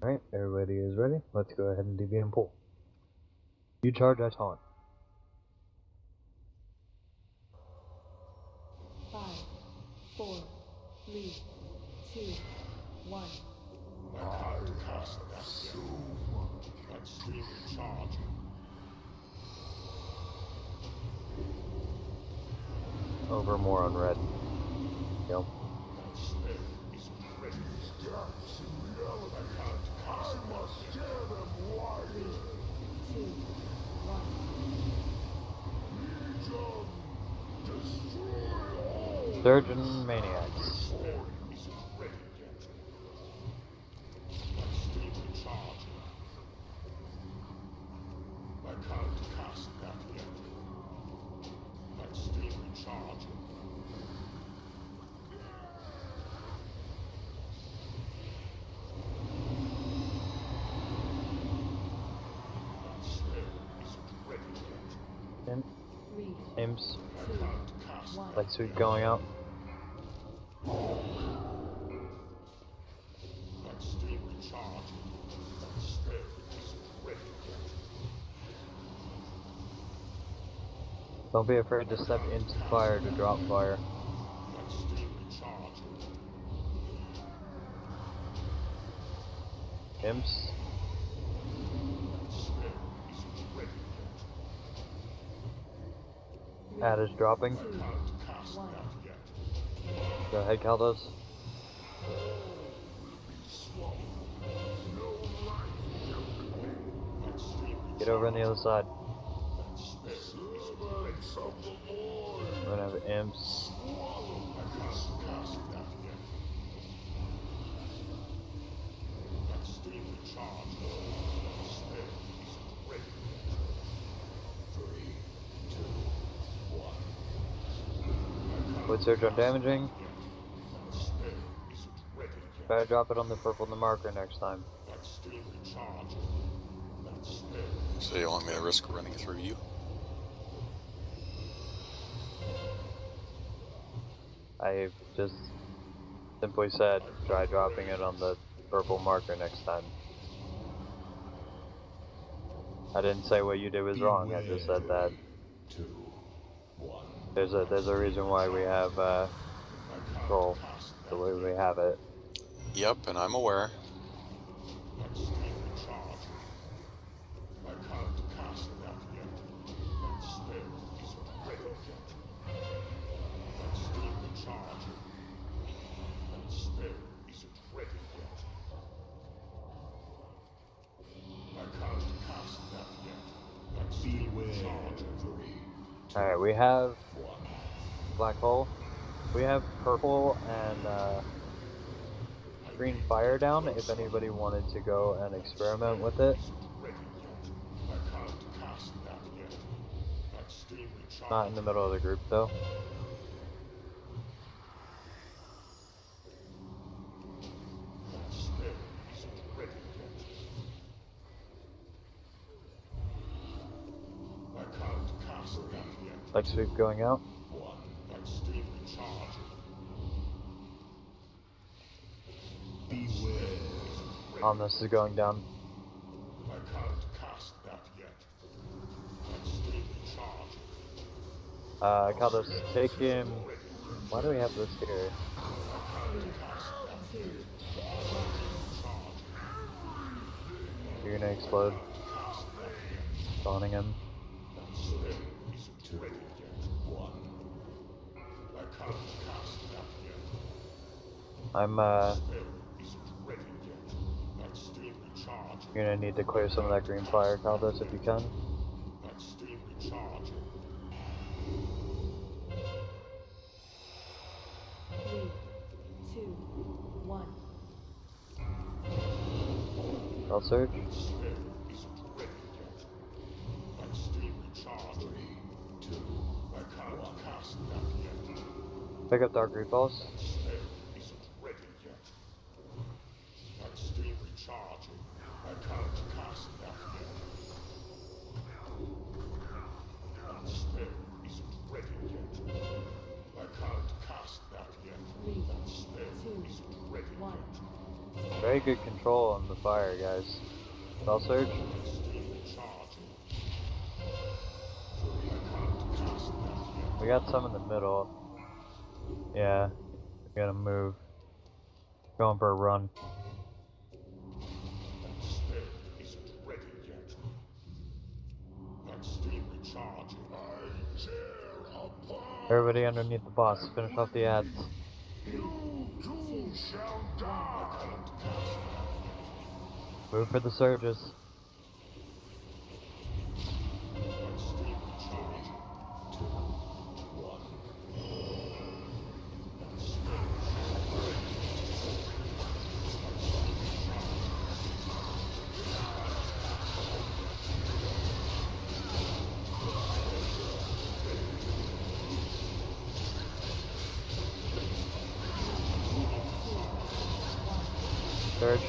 Alright, everybody is ready. Let's go ahead and DB and pull. You charge, I taunt. 5, 4, 3, 2, 1. I cast that soul. That stream charge. Over more on red. Yep. That spell is ready. Gaps in reality. I must tear them wide. 2, 1. Legion, destroy all. Surgeon Maniacs. Sword isn't ready yet. That stream charge. I can't cast that yet. That stream charge. That spell isn't ready yet. Imp. 3, Imps. 2, Can't cast 1. Light suit going out. that stream charge. That spell isn't ready yet. Don't be afraid to step into fire to drop fire. That stream charge. Imps. That spell isn't ready yet. Ad is dropping. 2, Can't cast 1. that yet. Go ahead, Kaldos. That stream Get over on the other side. that spell isn't ready yet. We're gonna have imps. I can't cast that yet. That stream charge. That spell isn't ready yet. 3, 2, 1. Wood surge on damaging. That spell isn't ready yet. Try to drop it on the purple in the marker next time. That stream charge. That spell. So you want me to risk running through you? I just simply said try dropping it on the purple marker next time. I didn't say what you did was wrong. I just said that 2, 1. there's a reason why we have control the way we have it. Yep, and I'm aware. That stream charge. I can't cast that yet. That spell isn't ready yet. That stream charge. That spell isn't ready yet. I can't cast that yet. That stream charge. 3, Alright, we have 1. black hole. We have purple and green fire down if anybody wanted to go and experiment with it. Ready yet. I can't cast that yet. That stream charge. Not in the middle of the group though. That spell isn't ready yet. I can't cast that yet. Light sweep going out. 1. That stream charge. Beware. Omnis is going down. I can't cast that yet. That stream charge. Kaldos, take him. Why do we have this here? 2, You're gonna explode. Spawning him. That spell isn't ready yet. 1. I can't cast that yet. I'm Spell isn't ready yet. That stream charge. you're gonna need to clear some of that green fire, Kaldos, if you can. That stream charge. 3, 2, 1. I'll surge. Spell isn't ready yet. That stream charge. 3, 2. I can't cast that yet. Pick up Dark Repulse. Spell isn't ready yet. That stream charge. I can't cast that yet. That spell isn't ready yet. I can't cast that yet. 3, That spell 2, isn't ready 1. yet. Great. Very good control on the fire, guys. Spell surge. We got some in the middle. Yeah, we gotta move. Going for a run. That spell isn't ready yet. That's still recharging. I tear apart. Everybody underneath the boss. Finish off the ads. You too shall die. Move for the surges. That's still recharging. 2, 1. That spell. Surge.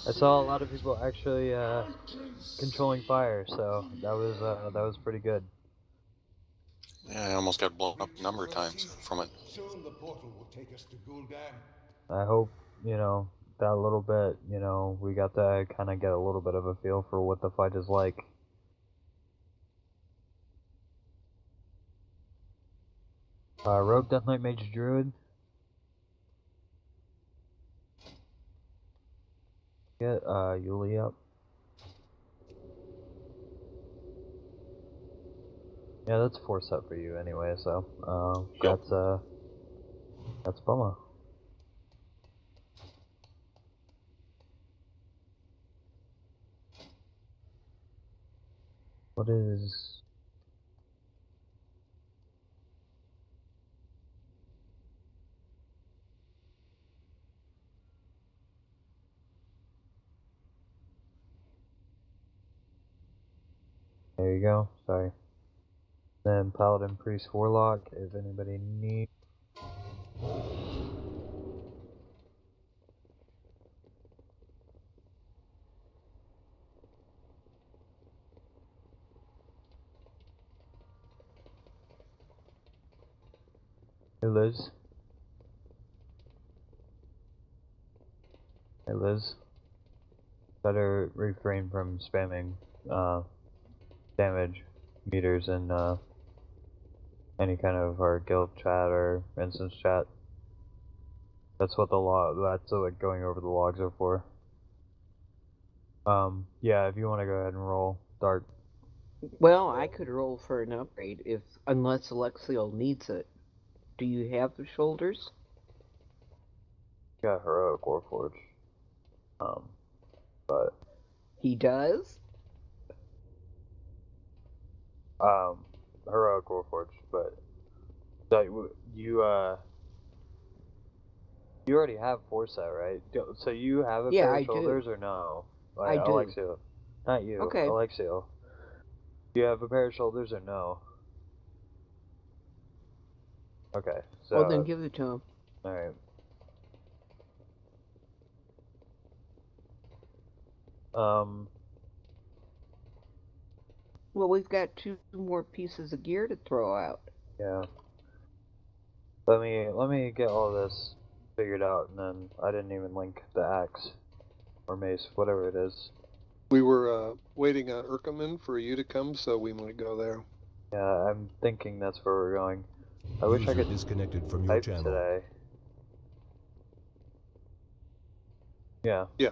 I saw a lot of people actually controlling fire, so that was pretty good. Yeah, I almost got blown up a number of times from it. Soon the portal will take us to Gul'dan. I hope, that little bit, we got to kind of get a little bit of a feel for what the fight is like. Rogue Death Knight Mage Druid. Get Yuli up. Yeah, that's 4 set for you anyway, so Yep. that's bummer. What is there you go, sorry. Then Paladin, Priest, Warlock, if anybody needs. Hey Liz. Hey Liz. Better refrain from spamming damage meters in any kind of our guild chat or instance chat. That's what that's what going over the logs are for. Yeah, if you want to go ahead and roll, Dark. Well, I could roll for an upgrade unless Alexiel needs it. Do you have the shoulders? Got Heroic Warforge. But He does? Heroic Warforge, but so you already have 4 set, right? So you have a Yeah, pair of I do. shoulders or no? I do. Alexiel. Not you, Okay. Alexiel. Do you have a pair of shoulders or no? Okay, so Well, then give it to him. alright. Well, we've got 2 more pieces of gear to throw out. Yeah. Let me get all this figured out, and then I didn't even link the axe or mace, whatever it is. We were waiting on Urkaman for you to come, so we might go there. Yeah, I'm thinking that's where we're going. I wish I could disconnected from your type channel. today. Yeah. Yeah.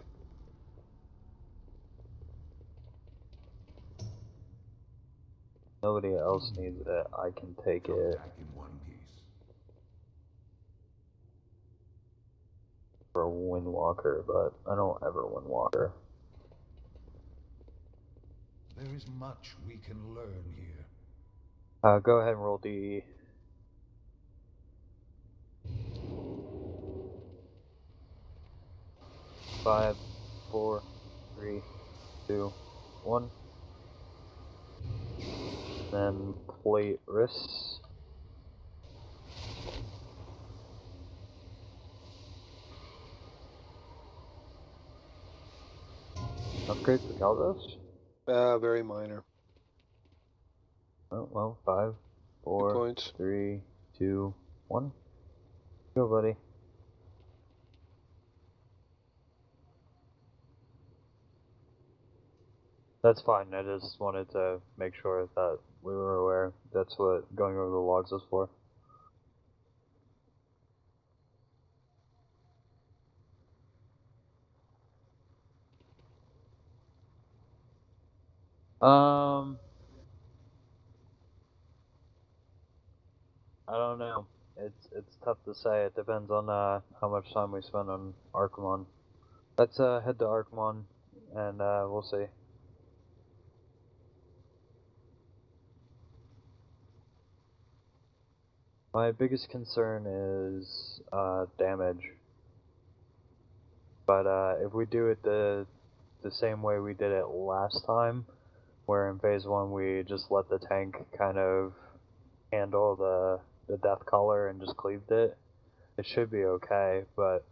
Nobody else needs it. I can take it Back in one piece. for a Windwalker, but I don't ever Windwalker. There is much we can learn here. Go ahead and roll DE. Five, 4, 3, 2, 1. Then plate wrists. Upgrade for Caldos? Very minor. Oh, well, 5, Two 4, points. 3, 2, 1. Go, buddy. That's fine, I just wanted to make sure that we were aware. That's what going over the logs is for. I don't know. It's tough to say. It depends on how much time we spend on Archimon. Let's head to Archimon and we'll see. My biggest concern is damage. But if we do it the same way we did it last time, where in phase 1 we just let the tank kind of handle the death collar and just cleaved it, it should be okay, but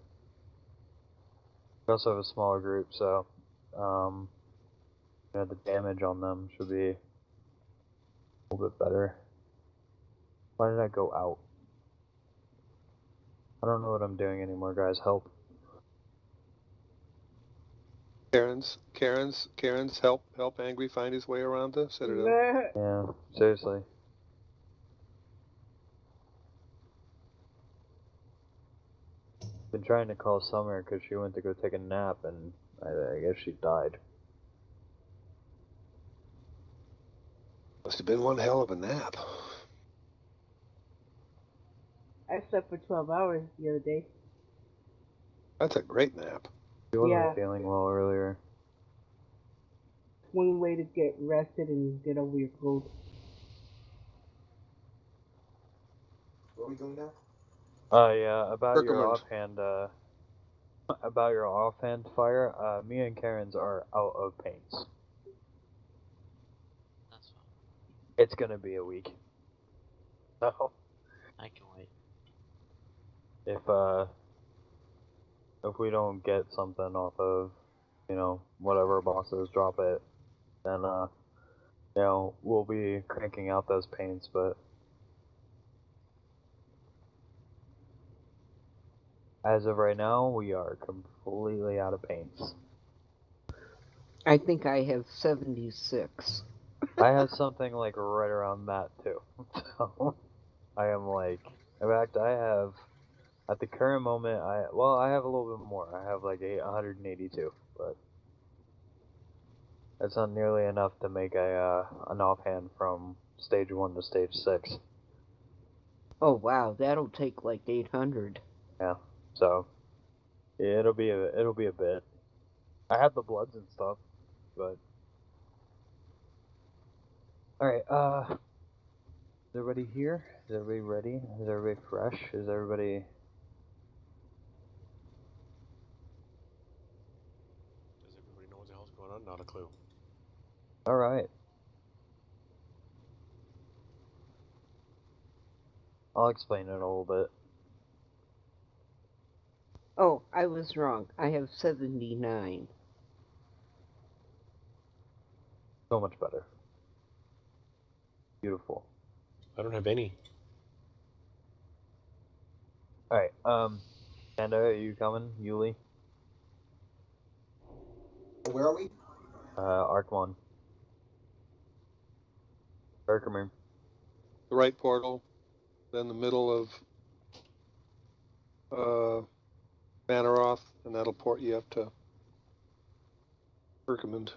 we also have a smaller group, so you know, the damage on them should be a little bit better. Why did I go out? I don't know what I'm doing anymore, guys. Help. Karen's help Angry find his way around the Citadel. Yeah, seriously. Been trying to call Summer because she went to go take a nap and I guess she died. Must have been one hell of a nap. I slept for 12 hours the other day. That's a great nap. She wasn't Yeah. feeling well earlier. One way to get rested and get over your cold. Where are we going now? Yeah, about your offhand fire, me and Karen's are out of paints. That's fine. It's gonna be a week. So I can wait. if we don't get something off of, you know, whatever bosses drop it, then you know, we'll be cranking out those paints, but as of right now, we are completely out of paints. I think I have 76. I have something like right around that too. So I am like, in fact, I have at the current moment, I have a little bit more. I have like 182, but that's not nearly enough to make an offhand from stage 1 to stage 6. Oh wow, that'll take like 800. Yeah, so yeah, it'll be a bit. I have the bloods and stuff, but all right. Is everybody here? Is everybody ready? Is everybody fresh? Is everybody? Does everybody know what the hell's going on? Not a clue. All right. I'll explain it a little bit. Oh, I was wrong. I have 79. So much better. Beautiful. I don't have any. All right. Panda, are you coming? Yuli? Where are we? Archmon. Archimer. The right portal, then the middle of Manaroth, and that'll port you up to Erkemund.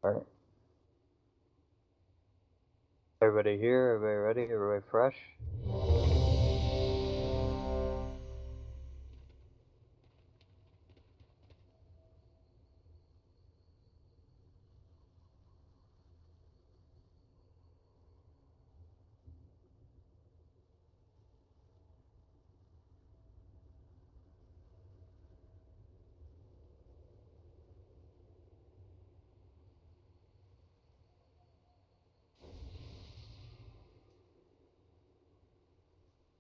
All right. Everybody here? Everybody ready? Everybody fresh?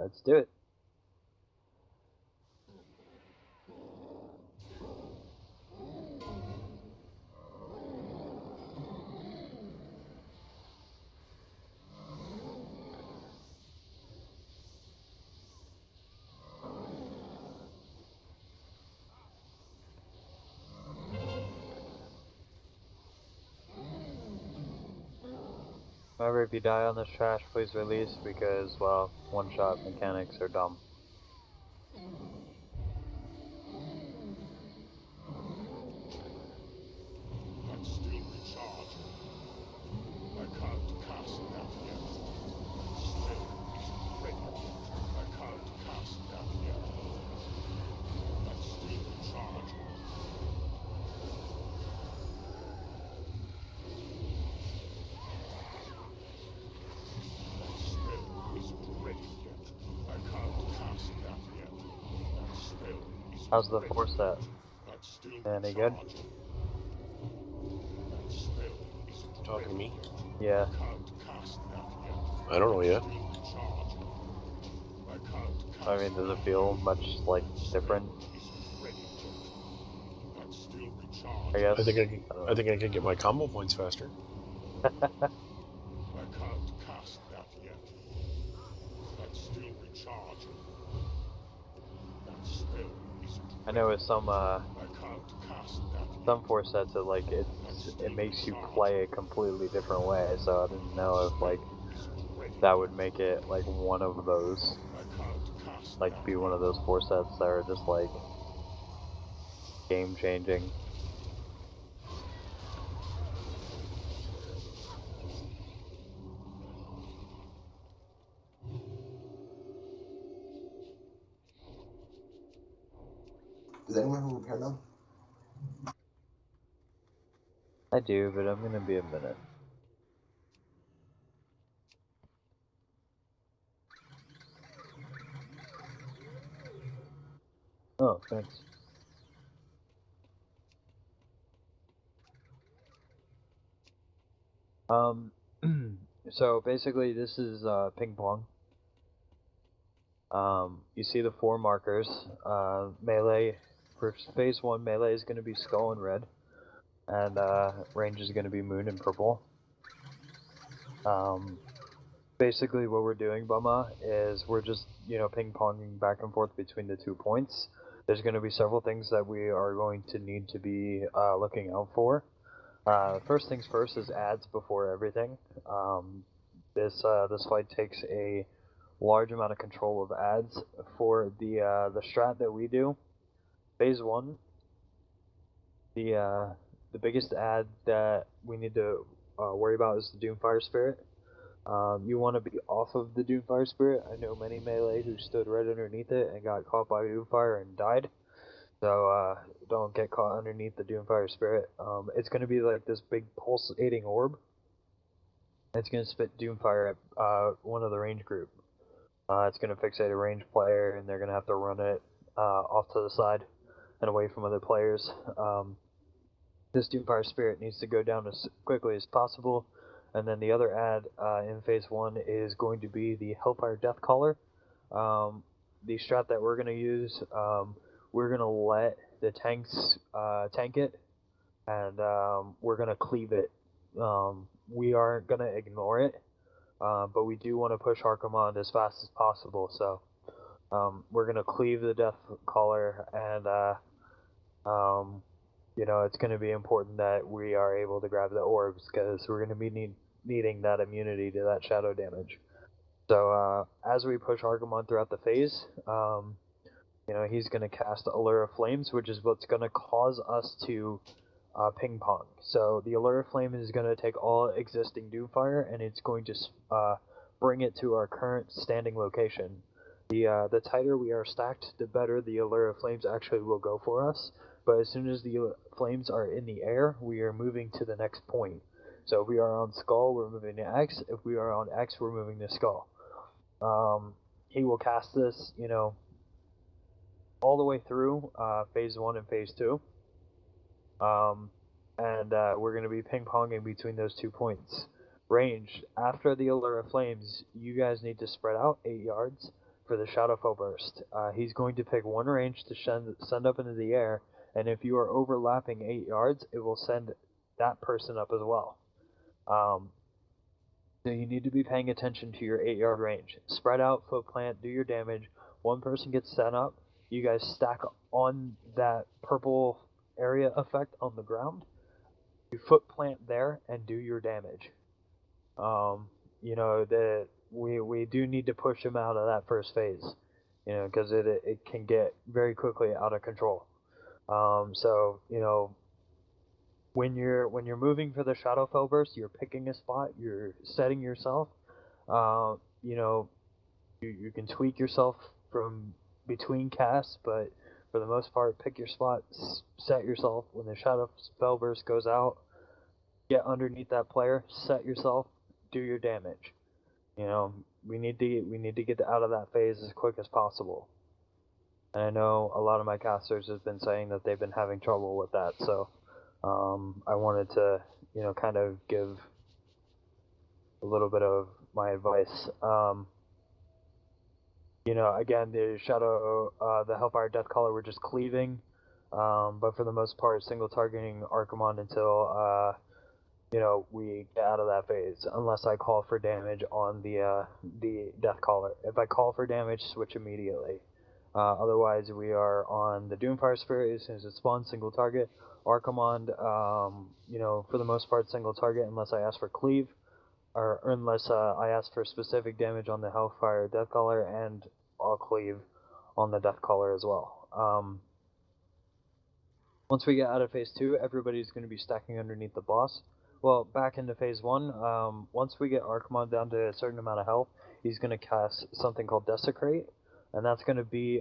Let's do it. However, if you die on this trash, please release because, well, one-shot mechanics are dumb. That's still recharged. I can't cast that yet. Spell isn't ready. I can't cast that yet. That's still recharged. That spell isn't ready yet. I can't cast that yet. That spell isn't How's the ready. force set? That's still Any good? recharged. That spell isn't Talking to me? Yeah. can't cast that yet. I don't know yet. Still recharged. I can't cast I mean, does it feel much, like, different? isn't ready yet. That's still recharged. I guess. I think I can get my combo points faster. I can't cast that yet. That's still recharged. That spell isn't I know with some I can't cast that yet. some force sets it makes you play a completely different way, so I didn't know if like that would make it like one of those, like be one of those force sets that are just like game changing. Does anyone have a repair them? I do, but I'm gonna be a minute. Oh, thanks. So basically this is ping pong. You see the 4 markers. Melee, for phase 1, melee is going to be skull in red, and range is going to be moon in purple. Basically what we're doing, Bumma, is we're just, ping-ponging back and forth between the 2 points. There's going to be several things that we are going to need to be looking out for. First things first is ads before everything. This fight takes a large amount of control of ads for the strat that we do. Phase 1, the biggest ad that we need to worry about is the Doomfire Spirit. You want to be off of the Doomfire Spirit. I know many melee who stood right underneath it and got caught by Doomfire and died. So don't get caught underneath the Doomfire Spirit. It's going to be like this big pulsating orb. It's going to spit Doomfire at one of the range group. It's going to fixate a range player, and they're going to have to run it off to the side and away from other players. This Doomfire Spirit needs to go down as quickly as possible. And then the other ad in phase 1 is going to be the Hellfire Death Caller. The strat that we're going to use, we're going to let the tanks tank it, and we're going to cleave it. We aren't going to ignore it, but we do want to push Archimond as fast as possible. So we're going to cleave the Death Caller, and it's going to be important that we are able to grab the orbs, because we're going to be needing that immunity to that shadow damage. So as we push Archimond throughout the phase, he's going to cast Allure of Flames, which is what's going to cause us to ping pong. So the Allure of Flame is going to take all existing Doomfire, and it's going to bring it to our current standing location. The tighter we are stacked, the better the Allure of Flames actually will go for us. But as soon as the flames are in the air, we are moving to the next point. So if we are on Skull, we're moving to X. If we are on X, we're moving to Skull. He will cast this, all the way through phase 1 and phase 2. And we're going to be ping-ponging between those 2 points. Range, after the Allure of Flames, you guys need to spread out 8 yards. for the Shadowfell Burst. He's going to pick one range to send up into the air, and if you are overlapping 8 yards, it will send that person up as well. So you need to be paying attention to your 8-yard range. Spread out, foot plant, do your damage. One person gets sent up. You guys stack on that purple area effect on the ground. You foot plant there and do your damage. We do need to push him out of that first phase, because it can get very quickly out of control. When you're moving for the Shadowfell Burst, you're picking a spot, you're setting yourself. You can tweak yourself from between casts, but for the most part, pick your spot, set yourself. When the Shadowfell Burst goes out, get underneath that player, set yourself, do your damage. We need to get out of that phase as quick as possible. And I know a lot of my casters have been saying that they've been having trouble with that, so I wanted to, kind of give a little bit of my advice. Again, the the Hellfire Deathcaller, we're just cleaving, but for the most part, single targeting Archimond until we get out of that phase, unless I call for damage on the Deathcaller. If I call for damage, switch immediately. Otherwise, we are on the Doomfire Spirit as soon as it spawns, single target. Archimond, for the most part, single target unless I ask for cleave, or unless I ask for specific damage on the Hellfire Deathcaller, and I'll cleave on the Deathcaller as well. Once we get out of phase 2, everybody's going to be stacking underneath the boss. Well, back into phase 1, once we get Archimond down to a certain amount of health, he's going to cast something called Desecrate, and that's going to be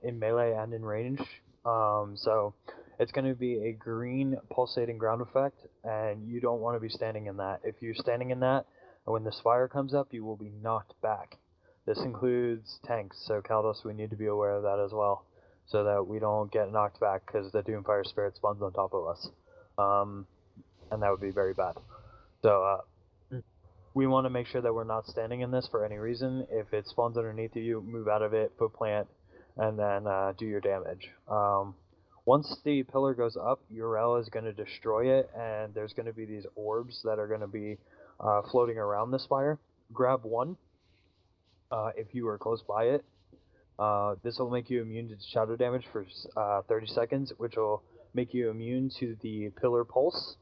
in melee and in range. So it's going to be a green pulsating ground effect, and you don't want to be standing in that. If you're standing in that, when the Spire comes up, you will be knocked back. This includes tanks, so Kaldos, we need to be aware of that as well, so that we don't get knocked back because the Doomfire Spirit spawns on top of us. And that would be very bad. So we want to make sure that we're not standing in this for any reason. If it spawns underneath you, move out of it, foot plant, and then do your damage. Once the pillar goes up, Urel is going to destroy it, and there's going to be these orbs that are going to be floating around the Spire. Grab one if you are close by it. This will make you immune to shadow damage for 30 seconds, which will make you immune to the pillar pulse,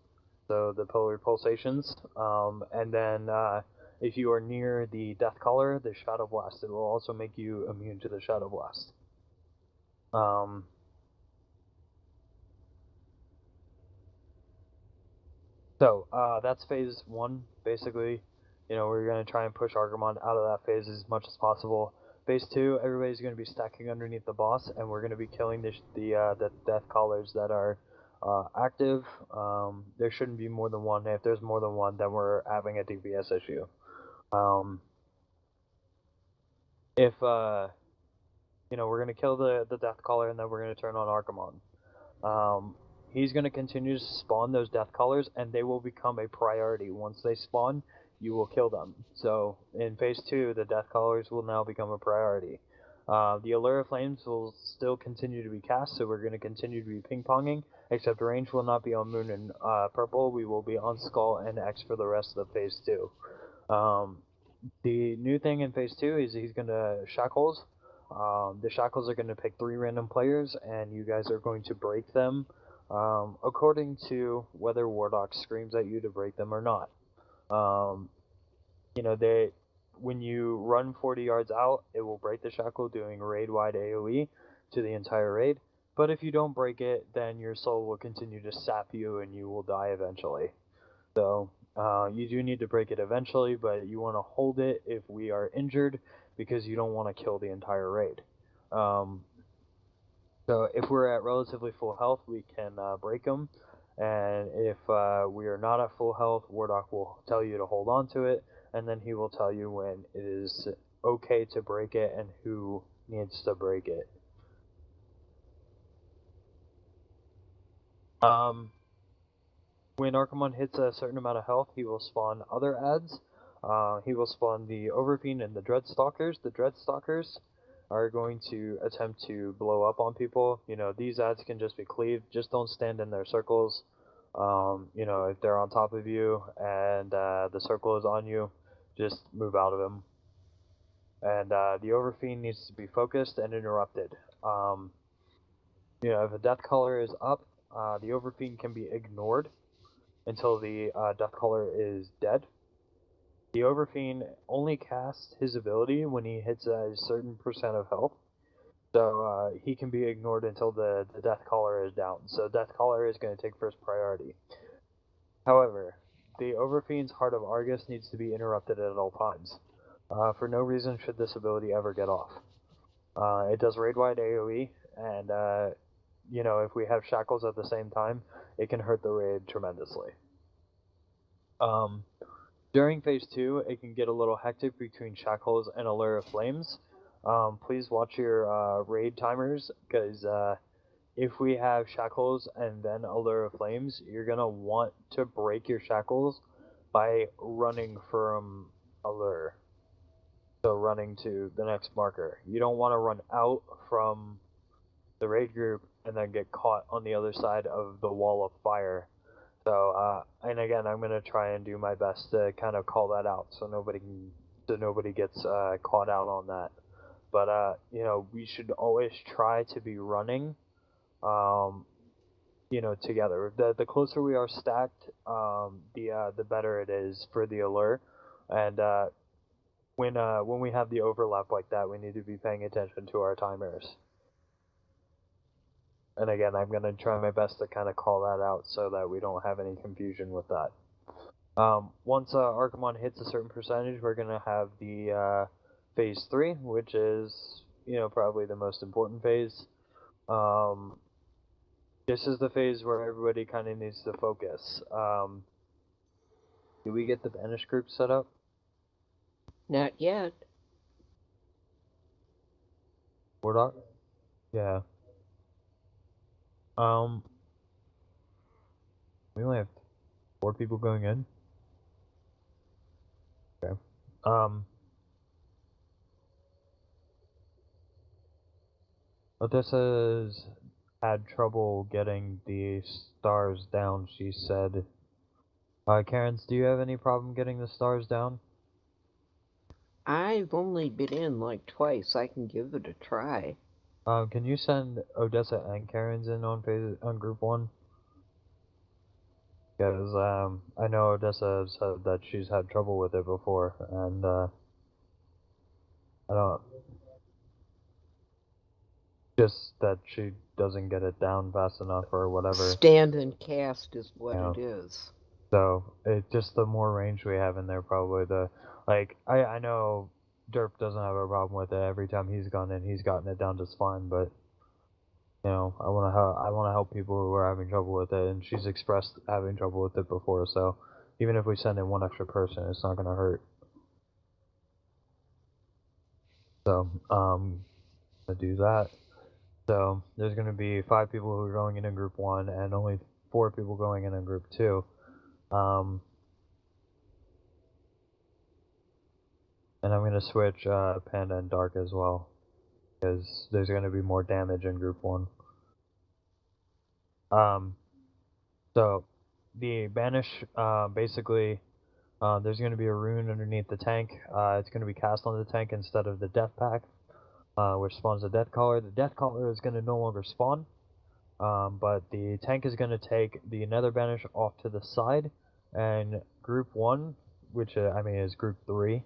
so the pillar pulsations. And then if you are near the Deathcaller, the Shadow Blast, it will also make you immune to the Shadow Blast. That's phase 1, basically. We're going to try and push Archimond out of that phase as much as possible. Phase 2, everybody's going to be stacking underneath the boss, and we're going to be killing the Deathcallers that are active. There shouldn't be more than one. If there's more than one, then we're having a DPS issue. We're going to kill the Deathcaller, and then we're going to turn on Archimond. He's going to continue to spawn those Deathcallers, and they will become a priority. Once they spawn, you will kill them. So in phase 2, the Deathcallers will now become a priority. The Allure of Flames will still continue to be cast, so we're going to continue to be ping-ponging, except range will not be on Moon and Purple. We will be on Skull and X for the rest of phase 2. The new thing in phase 2 is he's going to Shackles. The Shackles are going to pick 3 random players, and you guys are going to break them according to whether Wardoc screams at you to break them or not. When you run 40 yards out, it will break the shackle, doing raid-wide AoE to the entire raid. But if you don't break it, then your soul will continue to sap you and you will die eventually. So you do need to break it eventually, but you want to hold it if we are injured, because you don't want to kill the entire raid. So if we're at relatively full health, we can break them. And if we are not at full health, Wardoc will tell you to hold on to it, and then he will tell you when it is okay to break it and who needs to break it. When Archimond hits a certain amount of health, he will spawn other adds. He will spawn the Overfiend and the Dreadstalkers. The Dreadstalkers are going to attempt to blow up on people, these ads can just be cleaved. Just don't stand in their circles. If they're on top of you and the circle is on you, just move out of them. And the Overfiend needs to be focused and interrupted. If a death color is up, the Overfiend can be ignored until the death color is dead. The Overfiend only casts his ability when he hits a certain percent of health, so he can be ignored until the death collar is down. So death collar is going to take first priority. However, the Overfiend's Heart of Argus needs to be interrupted at all times. For no reason should this ability ever get off. It does raid-wide AoE, and if we have shackles at the same time, it can hurt the raid tremendously. During phase 2, it can get a little hectic between shackles and Allure of Flames. Please watch your raid timers, because if we have shackles and then Allure of Flames, you're going to want to break your shackles by running from Allure. So running to the next marker. You don't want to run out from the raid group and then get caught on the other side of the wall of fire. So, and again, I'm going to try and do my best to kind of call that out so nobody gets caught out on that. But, we should always try to be running, together. The closer we are stacked, the better it is for the Allure. And, when we have the overlap like that, we need to be paying attention to our timers. And again, I'm going to try my best to kind of call that out so that we don't have any confusion with that. Once Archimon hits a certain percentage, we're going to have the phase 3, which is, probably the most important phase. This is the phase where everybody kind of needs to focus. Do we get the Banish group set up? Not yet. Wardoc? Yeah. We only have 4 people going in. Okay. Odessa's had trouble getting the stars down, she said. Karens, do you have any problem getting the stars down? I've only been in like twice. I can give it a try. Can you send Odessa and Karens in on group 1? Because I know Odessa said that she's had trouble with it before, and I don't. Just that she doesn't get it down fast enough or whatever. Stand and cast is what it is. So it's just the more range we have in there, probably I know Derp doesn't have a problem with it. Every time he's gone in, he's gotten it down just fine. But I want to help people who are having trouble with it, and she's expressed having trouble with it before. So even if we send in one extra person, it's not gonna hurt. So to do that. So there's gonna be 5 people who are going in group 1, and only 4 people going in group 2. And I'm going to switch Panda and Dark as well, because there's going to be more damage in group 1. So the Banish, basically, there's going to be a rune underneath the tank. It's going to be cast on the tank instead of the Death Pack, which spawns the Death Collar. The Death Collar is going to no longer spawn, but the tank is going to take the Nether Banish off to the side, and group 1, which is group 3.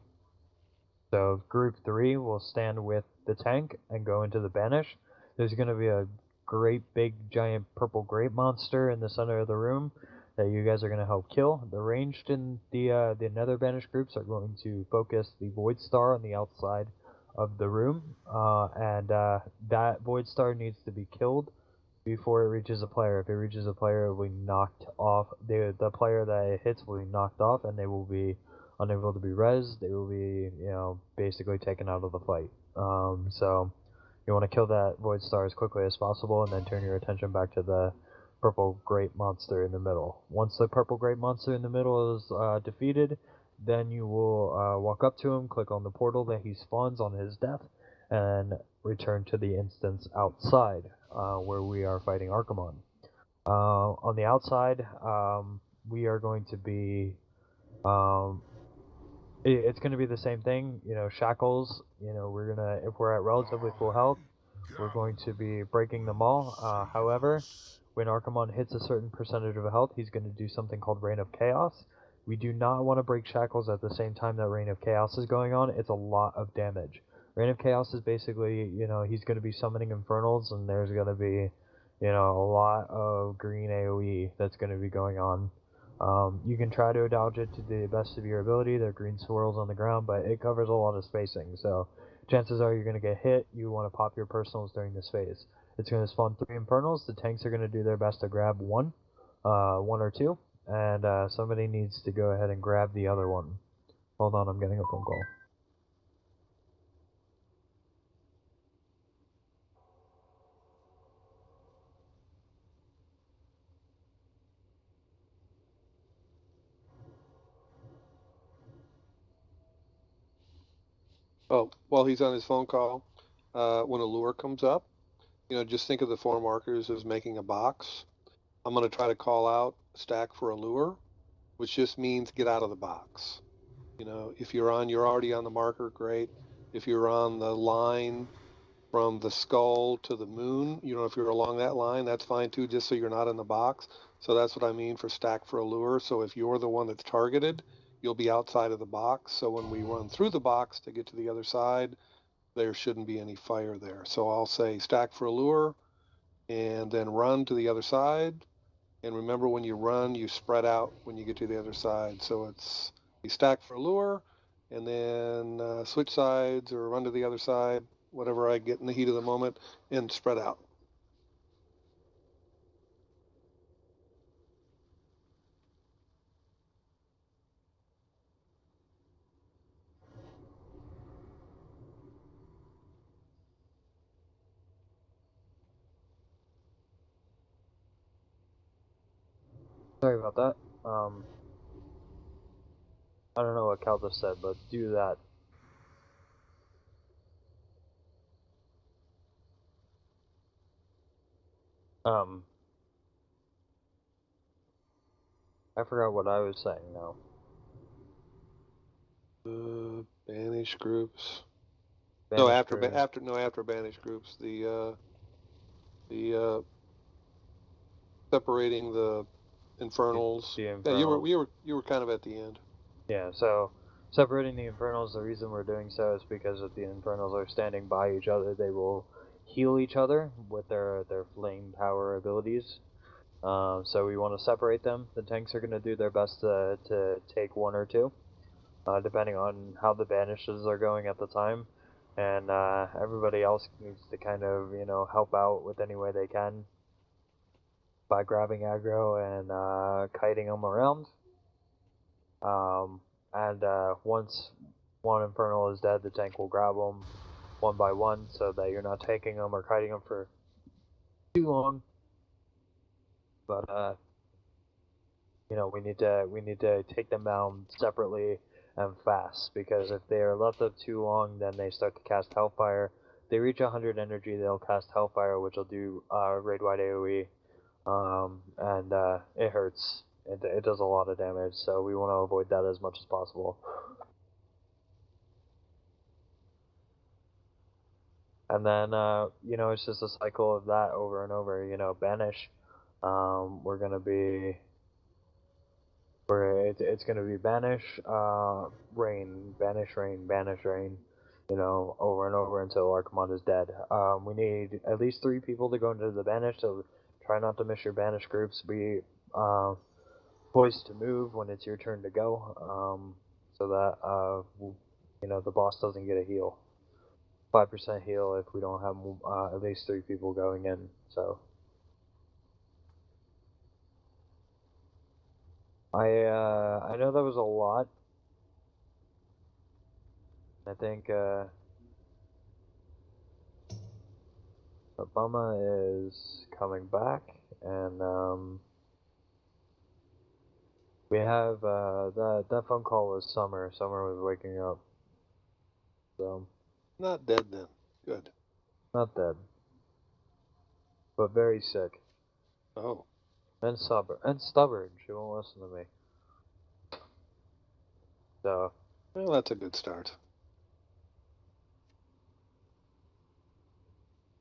So group 3 will stand with the tank and go into the Banish. There's going to be a great big giant purple grape monster in the center of the room that you guys are going to help kill. The ranged in the Nether Banish groups are going to focus the Void Star on the outside of the room, and that Void Star needs to be killed before it reaches a player. If it reaches a player, it will be knocked off. The player that it hits will be knocked off, and they will be unable to be rezzed. They will be, basically taken out of the fight. So you want to kill that Void Star as quickly as possible, and then turn your attention back to the purple grape monster in the middle. Once the purple grape monster in the middle is defeated, then you will walk up to him, click on the portal that he spawns on his death, and return to the instance outside, where we are fighting Archimon. On the outside, we are going to be. It's going to be the same thing, shackles. We're gonna, if we're at relatively full health, we're going to be breaking them all. However, when Archimon hits a certain percentage of health, he's going to do something called Reign of Chaos. We do not want to break shackles at the same time that Reign of Chaos is going on. It's a lot of damage. Reign of Chaos is basically, he's going to be summoning Infernals, and there's going to be, a lot of green AoE that's going to be going on. You can try to dodge it to the best of your ability. There are green swirls on the ground, but it covers a lot of spacing, so chances are you're going to get hit. You want to pop your personals during this phase. It's going to spawn 3 Infernals. The tanks are going to do their best to grab one or two, and somebody needs to go ahead and grab the other one. Hold on, I'm getting a phone call. Oh, while he's on his phone call, when a lure comes up, just think of the 4 markers as making a box. I'm going to try to call out stack for a lure, which just means get out of the box. If you're already on the marker, great. If you're on the line from the skull to the moon, if you're along that line, that's fine too, just so you're not in the box. So that's what I mean for stack for a lure. So if you're the one that's targeted, you'll be outside of the box. So when we run through the box to get to the other side, there shouldn't be any fire there. So I'll say stack for a lure and then run to the other side. And remember, when you run, you spread out when you get to the other side. So it's you stack for a lure and then switch sides or run to the other side, whatever I get in the heat of the moment, and spread out. Sorry about that. I don't know what Calda said, but do that. I forgot what I was saying now. Banish groups. Banish After groups. after banish groups, the separating the infernals. The Yeah, Infernals. you were kind of at the end. Yeah, so separating the Infernals, the reason we're doing so is because if the Infernals are standing by each other, they will heal each other with their flame power abilities. So we want to separate them. The tanks are going to do their best to take 1 or 2, depending on how the banishes are going at the time. And everybody else needs to kind of, help out with any way they can by grabbing aggro and kiting them around. And once one Infernal is dead, the tank will grab them one by one so that you're not taking them or kiting them for too long. But we need to take them down separately and fast, because if they are left up too long, then they start to cast Hellfire. If they reach 100 energy, they'll cast Hellfire, which will do raid-wide AoE, and it hurts. It does a lot of damage, so we want to avoid that as much as possible. And then, it's just a cycle of that over and over. Banish. We're gonna be. It's gonna be banish, rain, banish, rain, banish, rain. Over and over until Archimon is dead. We need at least 3 people to go into the banish, so try not to miss your banish groups. Be poised to move when it's your turn to go, so that the boss doesn't get a heal. 5% heal if we don't have at least 3 people going in. So I know that was a lot. I think Obama is coming back, and we have that phone call was Summer. Summer was waking up. So Not dead then. Good. Not dead. But very sick. Oh. And stubborn. She won't listen to me. So, Well, that's a good start.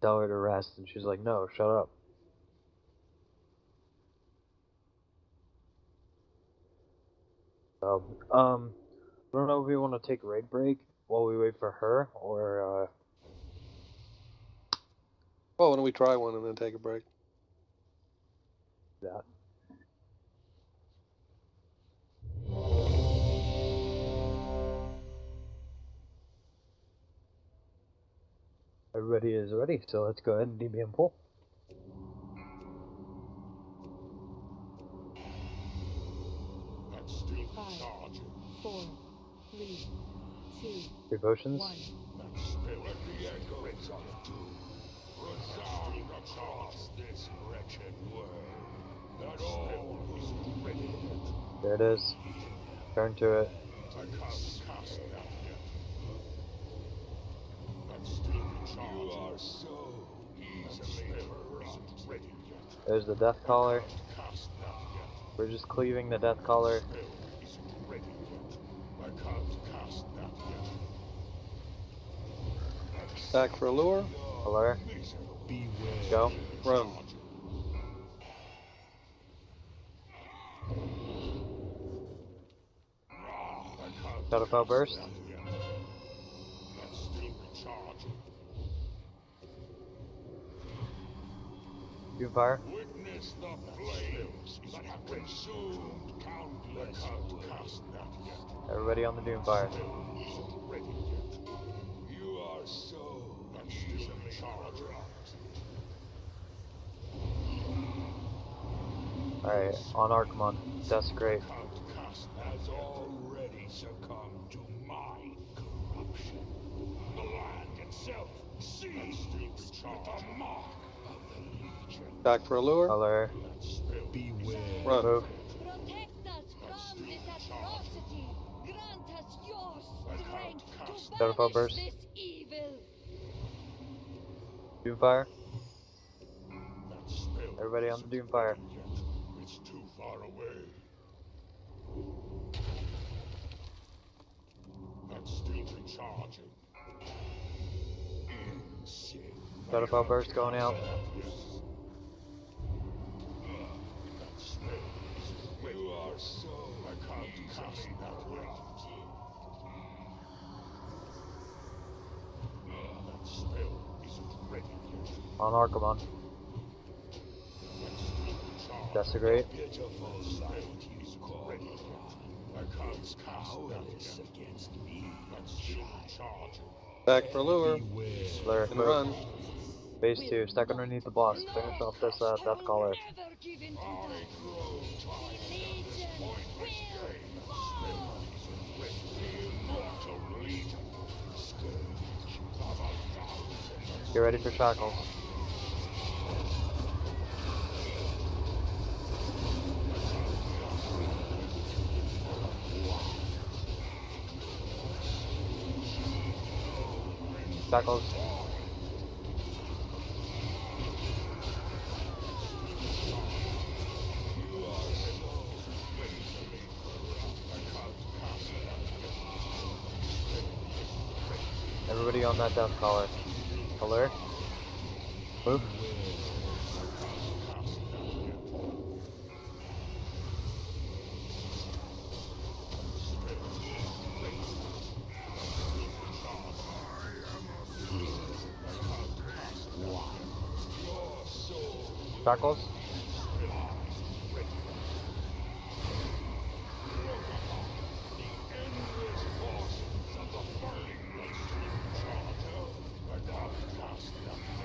tell her to rest, and she's like, no, shut up. So, I don't know if we want to take a raid break while we wait for her, or, Well, why don't we try one and then take a break? that. Everybody is ready, so let's go ahead and DBM pull. That's still 5, charging. 4, 3, 2, Devotions. 1. That spill at the echoes of doom. Resound across this wretched world. That all is ready yet. There it is. Turn to it. I can't cast that yet. That's still charging. You are so easily isn't ready yet. There's the death collar. Cast that yet. We're just cleaving the death collar. Spell isn't ready yet. I can't cast that yet. Stack for a lure. Allure. Beware. Go. Run. Shadowfell burst. That's still recharging. Doomfire. Witness the flames that have consumed countless. Cast that yet. Everybody on the Doomfire. Isn't ready yet. You are so easily charged. Alright, on Archmon. Desecrate. Has already succumbed to my corruption. The land itself seized with the mark of the Legion. Stack for a lure. Allure. Beware. Run. Move. Protect us from this atrocity. Grant us your strength to Shadowfell banish burst. this evil. Doomfire. That spell Everybody on the isn't Doomfire. ready yet. It's too far away. That's still recharging. Shadowfell burst going out. That spell isn't ready. You are so I can't cast that yet. That spell isn't ready yet. On Archmon. That's still recharging. Desecrate. Pitiful sight isn't ready yet. I can't cast that yet. Against me. That's still recharging. Stack for a lure. Allure. And Move. run. Phase 2. Stack underneath the boss. Finish off this death collar. Never give in to them. The Legion will fall. Get ready for shackles. Shackles. Everybody on that death collar. Allure. Move. Shackles.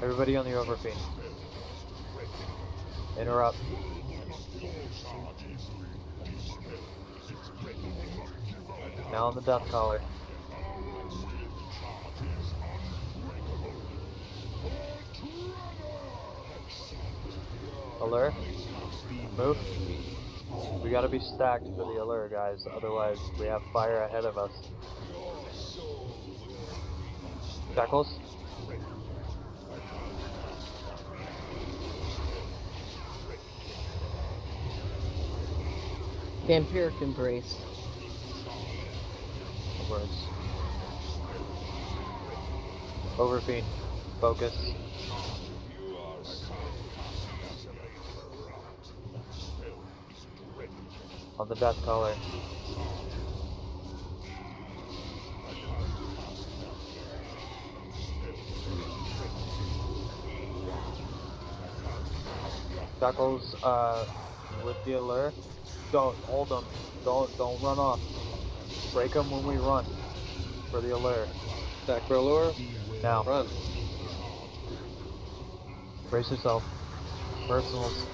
Everybody on the overfeed. Interrupt. Now on the death collar. Allure. Move. We gotta be stacked for the allure, guys. Otherwise, we have fire ahead of us. Shackles. Vampiric Embrace. No worries. Overfiend. Focus. On the death color. Shackles, with the allure. Don't hold them. Don't run off. Break them when we run. For the allure. Stack for allure. Now. Run. Brace yourself. Personals.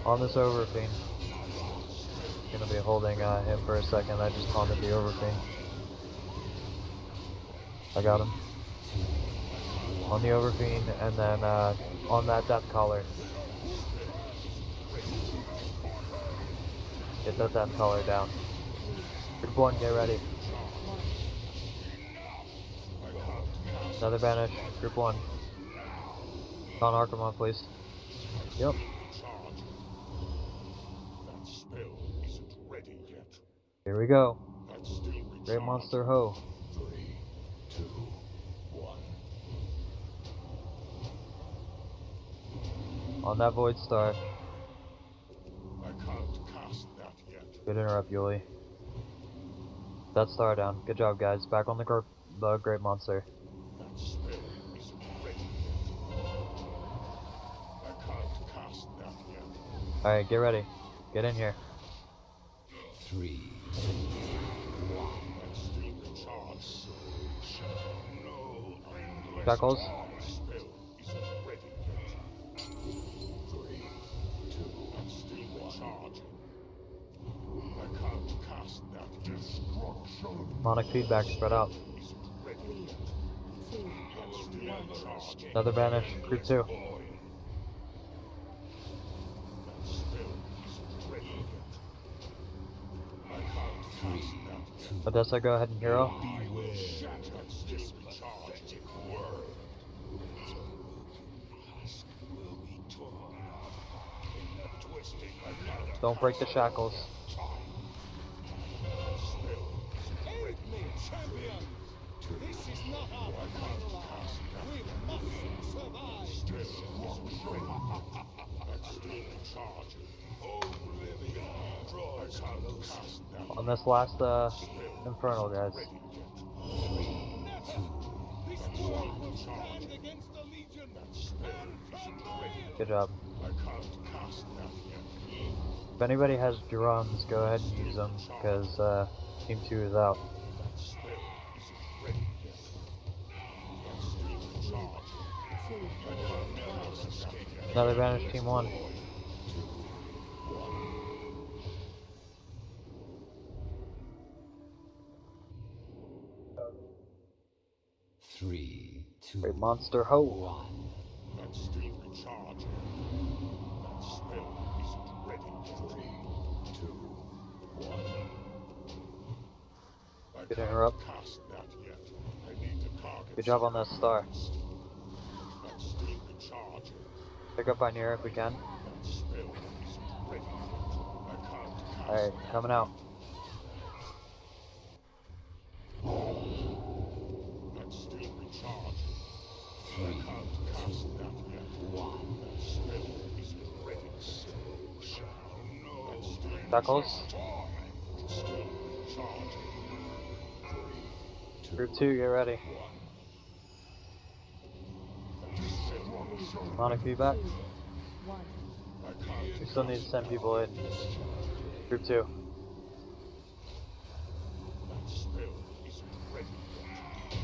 On this Overfiend. Gonna be holding him for a second. I just taunted the Overfiend. I got him. On the Overfiend, and then on that Death Collar. Get that Death Collar down. Group 1, get ready. Another banish. Group 1. Con Archimon, please. Yep. Here we go. Great Monster Ho. 3, 2, 1. On that Void Star. I can't cast that yet. Good interrupt, Yuli. That star down. Good job, guys. Back on the Great Monster. That spell isn't ready yet. I can't cast that yet. Alright, get ready. Get in here. 3, 2, 1. That steel charge soul shall know endless Shackles. spell isn't ready yet. 3, 2, that steel charging. I can't cast that destruction. Monic feedback spread out. Isn't ready 3, yet. 2, 1. Another banish. Group 2. Odessa, go ahead and hero. Don't break the shackles. This is not our battle. We must survive. On this last Infernal, guys. Good job. If anybody has drums, go ahead and use them, because Team 2 is out. Another advantage, Team 1. Three, two, Great Monster Ho. 1. That steel recharging. That spell isn't ready. 3, 2, 1. I Good can't interrupt. cast that yet. I need to target. Good job on that star. That steel recharging. Pick up on here if we can. That spell isn't ready yet. I can't cast. Alright, coming out. That steel recharging. I can't cast that yet. 1. That spell isn't ready. So shall know. That steel Shackles. still charging. 3, 2, Group 2, get ready. 1. Monic feedback. 1. We still need to send people in. Group 2. That spell isn't ready yet.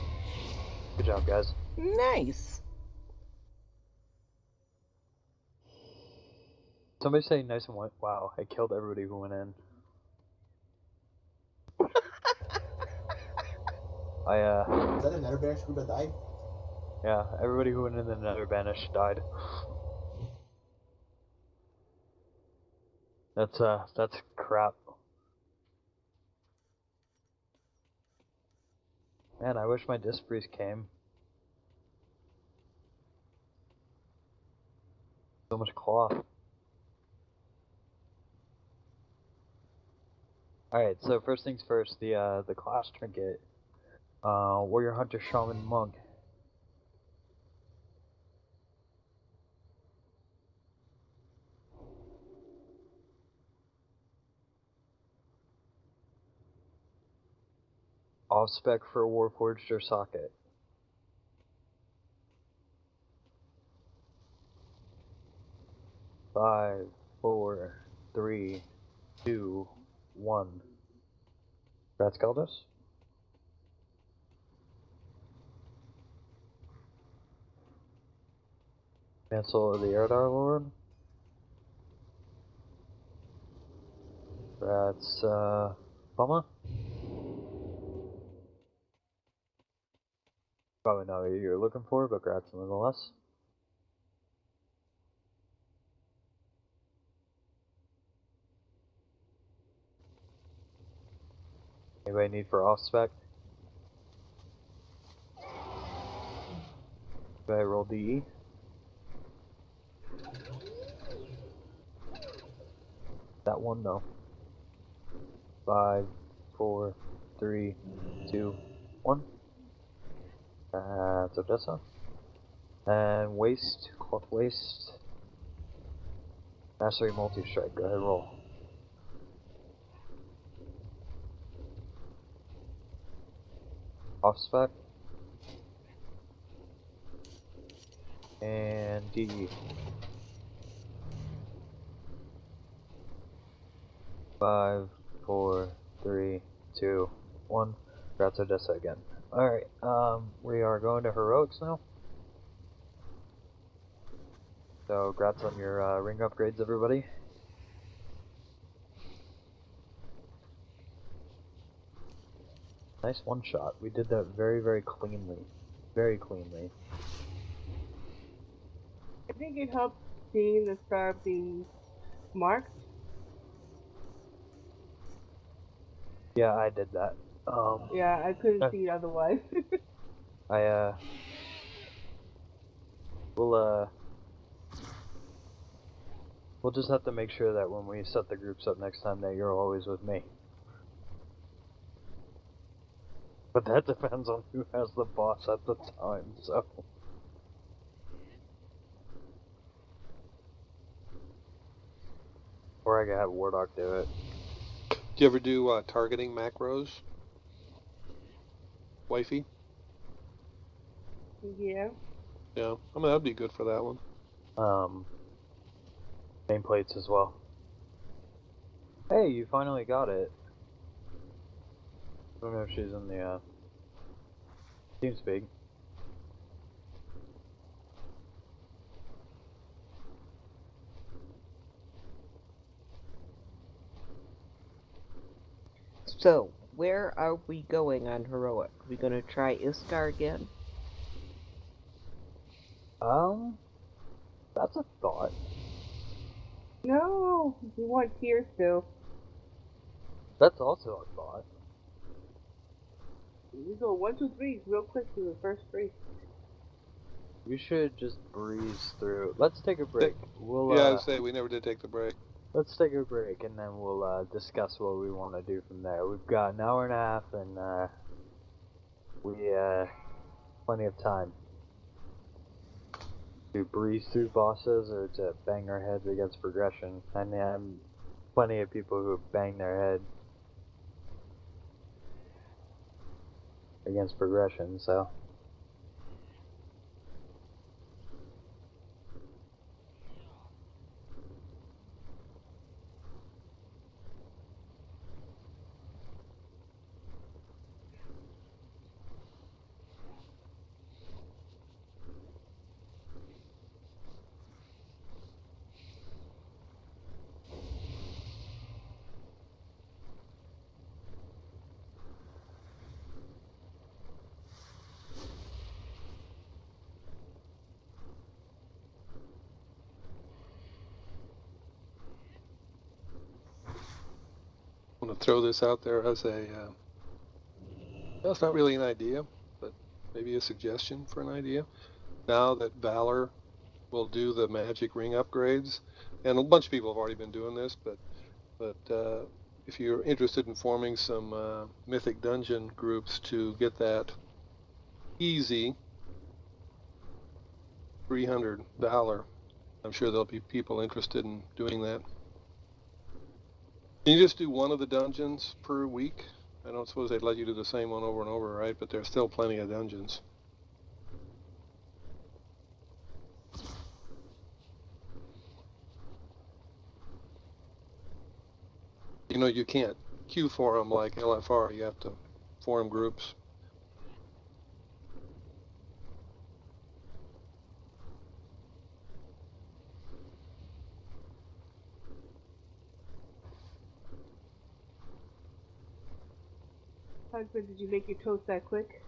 Good job, guys. Nice. Somebody say nice and white. Wow, I killed everybody who went in. Is that another Bash group that died? Yeah, everybody who went in the Nether Banish died. That's crap. Man, I wish my disc priest came. So much cloth. Alright, so first things first, the class trinket. Warrior Hunter Shaman Monk. Off spec for Warforged or Socket. Five, 4, 3, 2, 1. That's Galdos? Cancel of the Erdar Lord. That's Bumma. Probably not what you're looking for, but grats nonetheless. Anybody need for off spec? Did I roll DE? That one, no. 5, 4, 3, 2, 1. That's Odessa. And waste, cloth waste. Mastery multi-strike, go ahead, roll. Off spec. And DE. 5, 4, 3, 2, 1. Grats Odessa again. Alright, we are going to heroics now. So, grats on your ring upgrades, everybody. Nice one shot. We did that very, very cleanly. Very cleanly. I think it helps seeing the star being marked. Yeah, I did that. Yeah, I couldn't see it otherwise. We'll just have to make sure that when we set the groups up next time that you're always with me. But that depends on who has the boss at the time, so... Or I could have Wardoc do it. Do you ever do targeting macros? Wifey? Yeah. Yeah, I mean, that'd be good for that one. Nameplates as well. Hey, you finally got it. I don't know if she's in the, TeamSpeak. So, where are we going on heroic? We gonna try Istar again? That's a thought. No, we want tier still. That's also a thought. We go 1, 2, 3 real quick to the first 3. We should just breeze through. Let's take a break. We'll, yeah, I'd say we never did take the break. Let's take a break and then we'll discuss what we want to do from there. We've got an hour and a half and we plenty of time to breeze through bosses or to bang our heads against progression. And plenty of people who bang their head against progression, so... I'm going to throw this out there as a... that's not really an idea. maybe a suggestion for an idea. Now that Valor will do the magic ring upgrades, and a bunch of people have already been doing this, but if you're interested in forming some mythic dungeon groups to get that easy 300 Valor, I'm sure there'll be people interested in doing that. Can you just do one of the dungeons per week? I don't suppose they'd let you do the same one over and over, right? But there's still plenty of dungeons. You know, you can't queue for them like LFR. You have to form groups. Husband, did you make your toast that quick?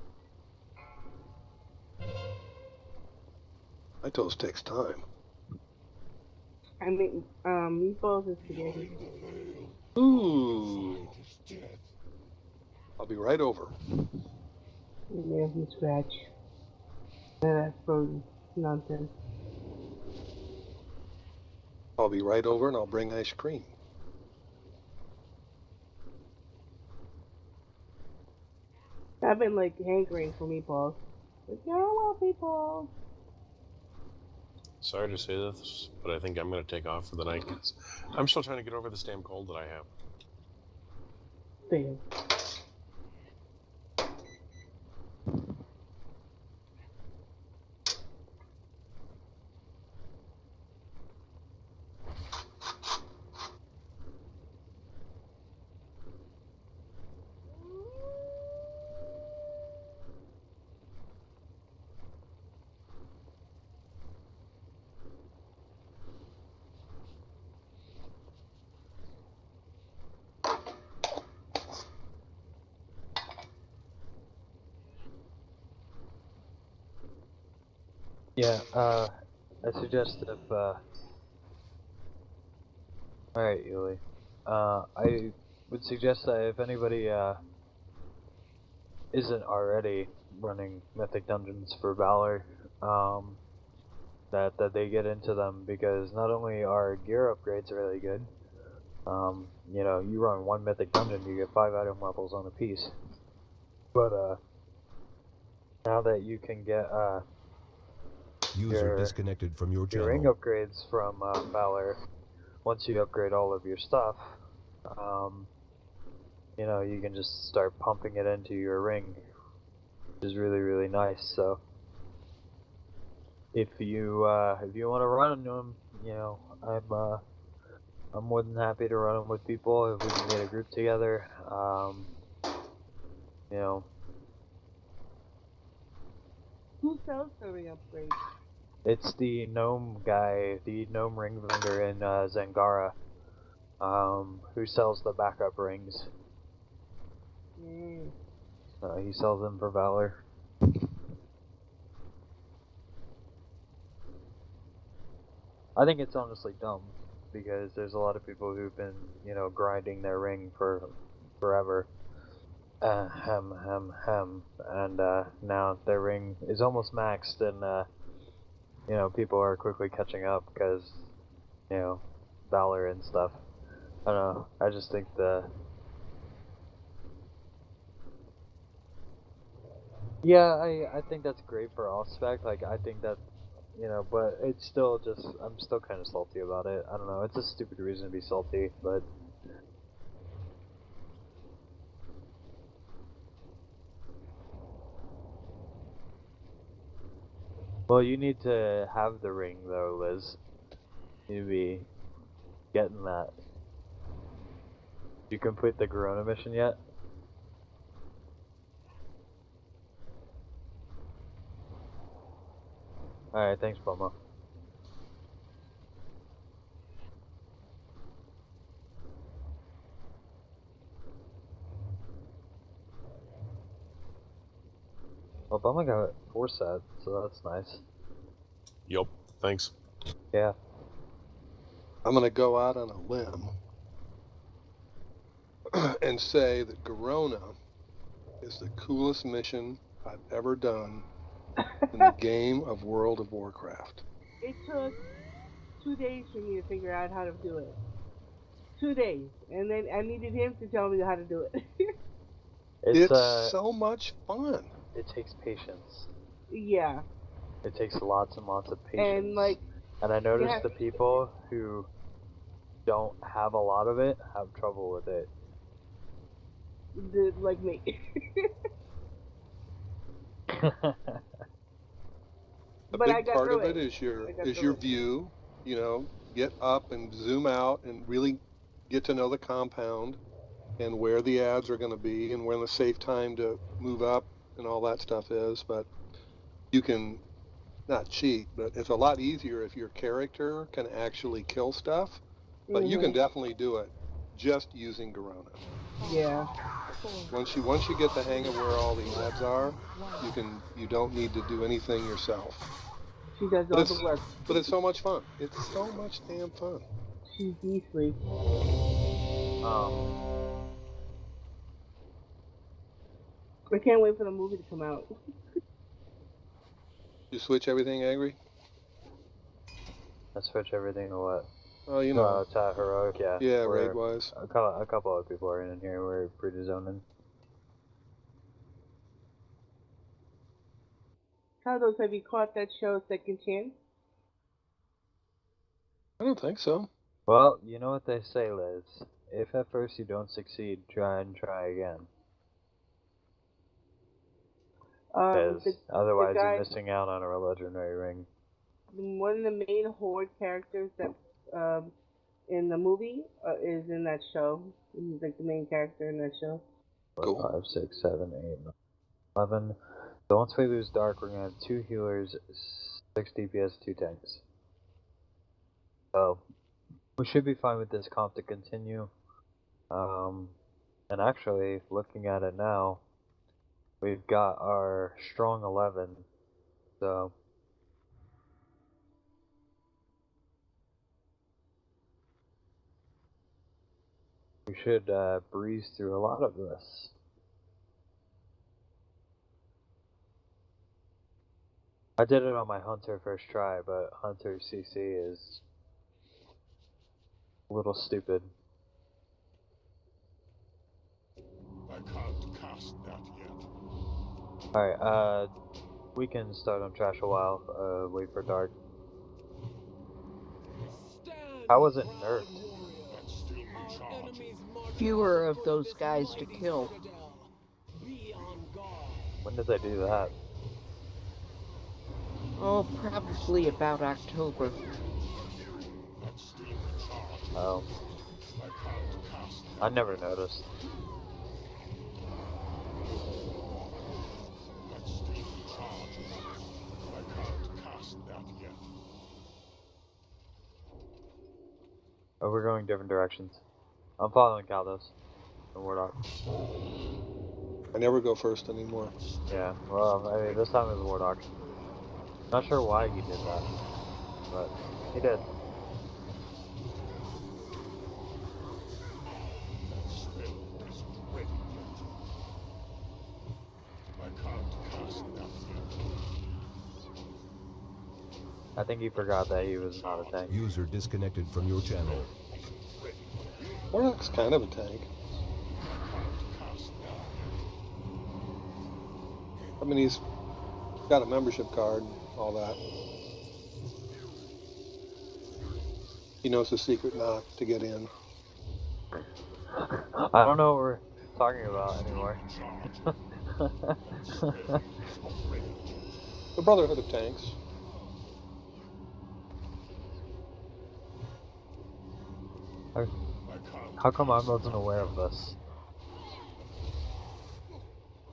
My toast takes time. I mean, meatballs and spaghetti. Ooh. I'll be right over. Yeah, from scratch. That's frozen nonsense. I'll be right over and I'll bring ice cream. I've been like hankering for meatballs. Like, yeah, I want meatballs. Sorry to say this, but I think I'm going to take off for the night because I'm still trying to get over this damn cold that I have. Damn. Yeah, I suggest if, alright, Yuli. I would suggest that if anybody, isn't already running Mythic Dungeons for Valor, that they get into them, because not only are gear upgrades really good, you know, you run one Mythic Dungeon, you get 5 item levels on a piece. But, now that you can get, User disconnected from your channel. your ring upgrades from Valor, once you upgrade all of your stuff, you know, you can just start pumping it into your ring, which is really, really nice. So if you want to run them, you know, I'm more than happy to run them with people if we can get a group together. You know. Who sells the ring upgrade? It's the gnome guy, the gnome ring vendor in Zangara, who sells the backup rings. He sells them for Valor. I think it's honestly dumb, because there's a lot of people who've been, you know, grinding their ring for forever. And now their ring is almost maxed, and you know, people are quickly catching up because, you know, Valor and stuff. I don't know, I just think yeah, I think that's great for Ausspec, like, I think that, you know, but it's still just, I'm still kind of salty about it. I don't know, it's a stupid reason to be salty, but... Well, you need to have the ring, though, Liz. You need to be getting that. Did you complete the Corona mission yet? Alright, thanks, Bummo. Well, Bummo got 4 sets, so that's nice. Yup, thanks. Yeah. I'm going to go out on a limb and say that Corona is the coolest mission I've ever done in the game of World of Warcraft. It took 2 days for me to figure out how to do it. 2 days, and then I needed him to tell me how to do it. It's so much fun. It takes patience. Yeah. It takes lots and lots of patience. And I noticed the people who don't have a lot of it have trouble with it. Like me. A big part of it is your view. You know, get up and zoom out and really get to know the compound and where the ads are going to be and when the safe time to move up and all that stuff is. But you can not cheat, but it's a lot easier if your character can actually kill stuff. But you can definitely do it just using Garona. Yeah. Once you get the hang of where all the ads are, you don't need to do anything yourself. She does all the work. But it's so much fun. It's so much damn fun. She's beastly. I can't wait for the movie to come out. You switch everything, Angry? I switch everything to what? Oh, you know. To heroic, yeah. Yeah, raid-wise. A couple of people are in here. We're pretty zoning. Carlos, have you caught that show Second Chance? I don't think so. Well, you know what they say, Liz. If at first you don't succeed, try again. Because otherwise you're missing out on a legendary ring. One of the main Horde characters that in the movie is in that show. He's like the main character in that show. 4, 5, 6, 7, 8, 9, 11. So once we lose Dark, we're going to have 2 healers, 6 DPS, 2 tanks. So we should be fine with this comp to continue. And actually, looking at it now, we've got our strong 11. So we should breeze through a lot of this. I did it on my Hunter first try, but Hunter CC is a little stupid. I can't cast that yet. Alright, we can start on Trash a while, wait for Dark. How was it nerfed? Fewer of those guys to kill. When did they do that? Oh, probably about October. Oh. I never noticed. Oh, we're going different directions. I'm following Caldos and Wardoc. I never go first anymore. Yeah, well, I mean, this time it was Wardoc. Not sure why he did that, but he did. I think he forgot that he was not a tank. User disconnected from your channel. Warlock's kind of a tank. I mean, he's got a membership card, all that. He knows the secret knock to get in. I don't know what we're talking about anymore. The Brotherhood of Tanks. How come I wasn't aware of this?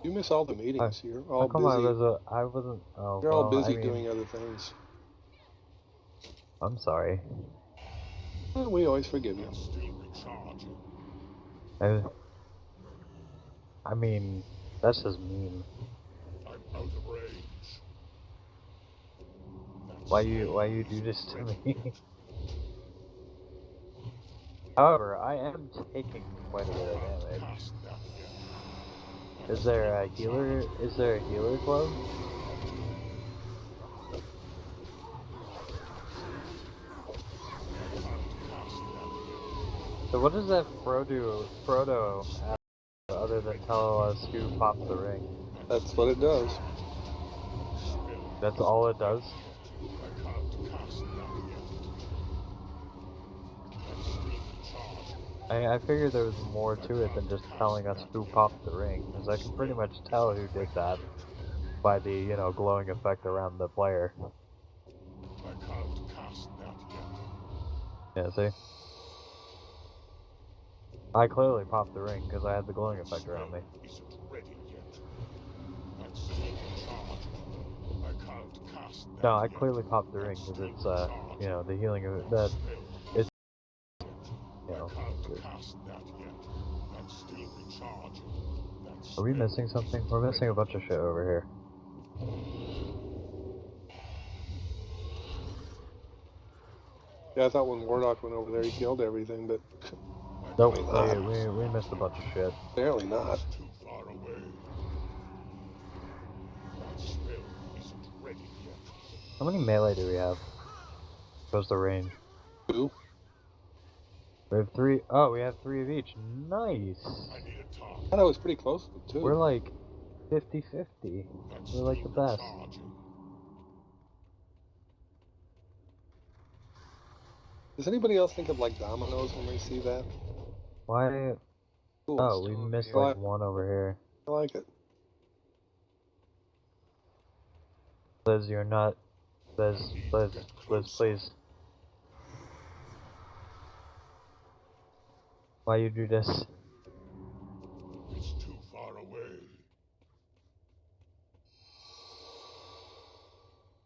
You miss all the meetings. You're all how come busy. I wasn't. Oh, You're all well, busy I mean, doing other things. I'm sorry. Well, we always forgive you. I mean, that's just mean. I'm out of range. Why you do this to me? However, I am taking quite a bit of damage. Is there a healer? Is there a healer club? So what does that Frodo have other than tell us who popped the ring? That's what it does. That's all it does? I figured there was more to it than just telling us who popped the ring, because I can pretty much tell who did that by the, you know, glowing effect around the player. Yeah, see? I clearly popped the ring because I had the glowing effect around me. No, I clearly popped the ring because it's, you know, the healing of it, that it's, you know, good. Are we missing something? We're missing a bunch of shit over here. Yeah, I thought when Wardoc went over there, he killed everything, but Nope, apparently we missed a bunch of shit. Apparently not. How many melee do we have? Goes the range. 2. We have 3. Oh, we have 3 of each. Nice. I thought it was pretty close with 2. We're like 50-50. We're like the best. Does anybody else think of like dominoes when they see that? Why? Ooh, Oh, we missed like one over here. I like it. Liz, you're not. Liz, please. Why you do this? It's too far away.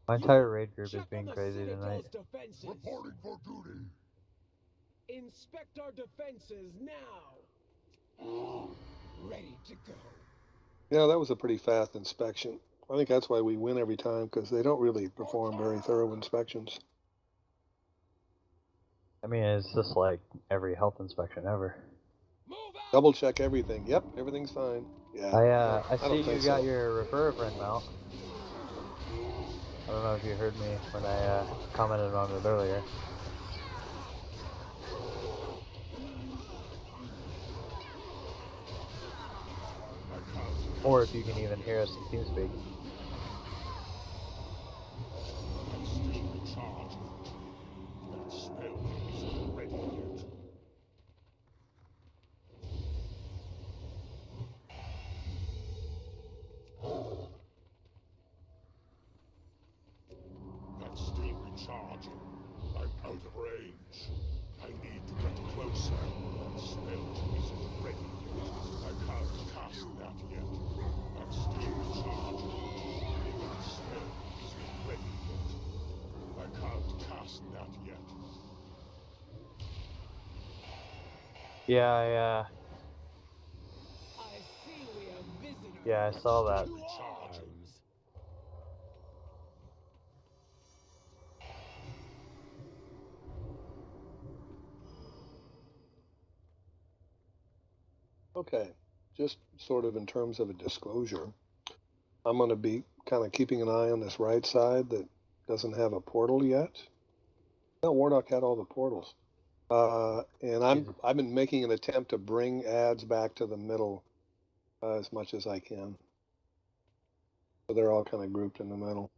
My entire raid group is being crazy tonight. Reporting for duty. Inspect our defenses now. Ready to go. Yeah, that was a pretty fast inspection. I think that's why we win every time, because they don't really perform very thorough inspections. I mean, it's just like every health inspection ever. Double check everything. Yep, everything's fine. Yeah. I see you got so. your refer a friend mount. I don't know if you heard me when I commented on it earlier. Or if you can even hear us in TeamSpeak. That's still recharging. I'm out of range. I need to get closer. That spell isn't ready yet. I can't cast that yet. That's still recharging. That spell isn't ready yet. I can't cast that yet. Yeah, I see we have visitors. yeah, I saw that. Okay, just sort of in terms of a disclosure, I'm going to be kind of keeping an eye on this right side that doesn't have a portal yet. No, Wardoc had all the portals. And I've been making an attempt to bring ads back to the middle as much as I can. So they're all kind of grouped in the middle.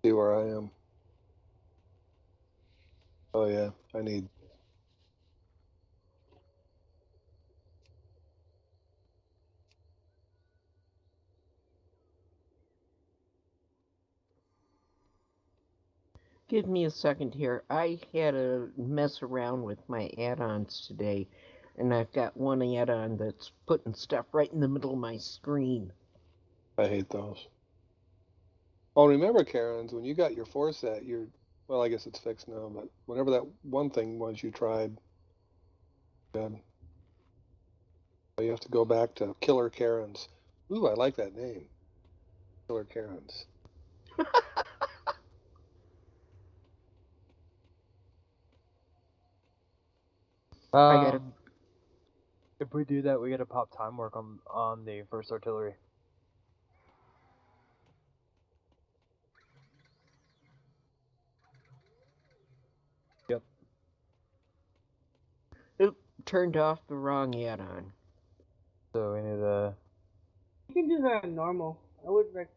See where I am. Oh yeah, I need. Give me a second here. I had to mess around with my add-ons today, and I've got one add-on that's putting stuff right in the middle of my screen. I hate those. Oh, remember, Karen's, when you got your 4 set, well, I guess it's fixed now, but whatever that one thing was you tried, good. You have to go back to Killer Karen's. Ooh, I like that name. Killer Karen's. I gotta. If we do that, we gotta pop time work on the first artillery. Yep. Oop, turned off the wrong add-on. So we need to. You can do that on normal. I would rec.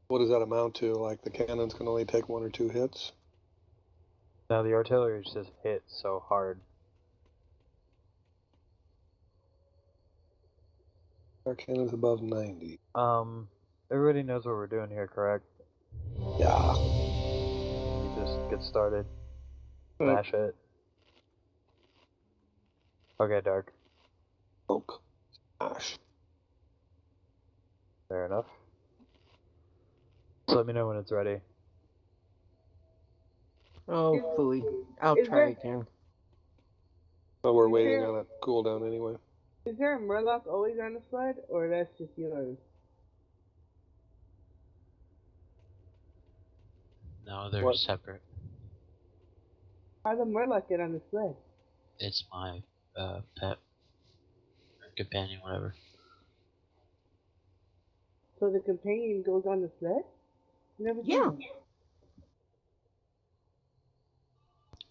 What does that amount to? Like the cannons can only take 1 or 2 hits? Now the artillery just hit so hard. Our cannons above 90. Everybody knows what we're doing here, correct? Yeah. You just get started. Smash it. Okay, Dark. Poke. Smash. Fair enough. So let me know when it's ready. Hopefully. I'll try again. Well, we're waiting on a cooldown anyway. Is there a Murloc always on the sled, or that's just yours? No, they're What? separate. How the Murloc get on the sled? It's my pet. Or companion, whatever. So the companion goes on the sled? Never seen Yeah. that.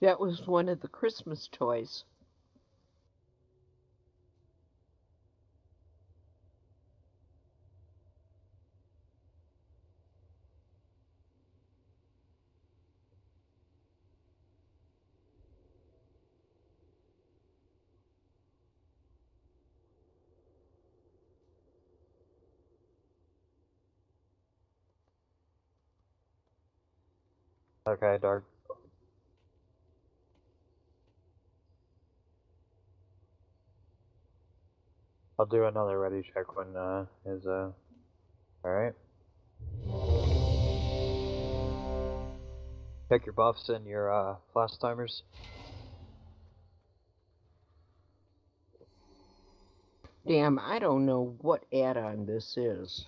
That was one of the Christmas toys. Okay, Dark. I'll do another ready check when is alright. Check your buffs and your flash timers. Damn, I don't know what add-on this is.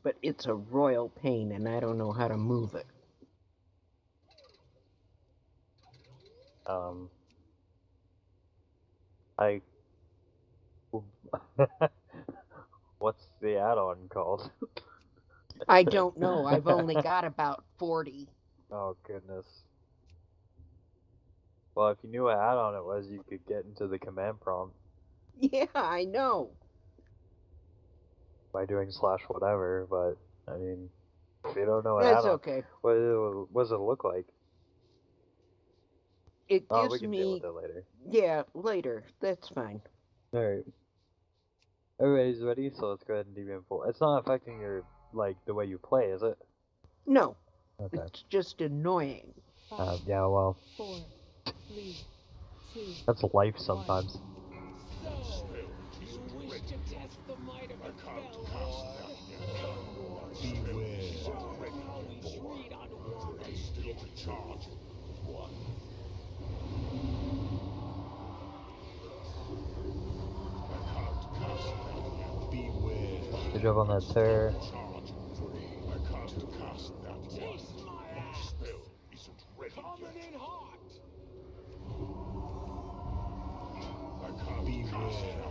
But it's a royal pain and I don't know how to move it. What's the add-on called? I don't know. I've only got about 40. Oh, goodness. Well, if you knew what add-on it was, you could get into the command prompt. Yeah, I know. By doing / whatever, but, I mean, if you don't know what That's add-on... okay. What does it look like? It Oh, gives we can me... deal with it later. Yeah, later. That's fine. Alright. Everybody's ready, so let's go ahead and deviant full. It's not affecting your, like, the way you play, is it? No. Okay. It's just annoying. Yeah, well... 4, 3, 2. That's life sometimes. So, you wish to test the might of the Fell Horde? Beware. Show them how we treat unwanted guests. Beware. Good job on that tear. Taste my axe! Coming in hot! Beware.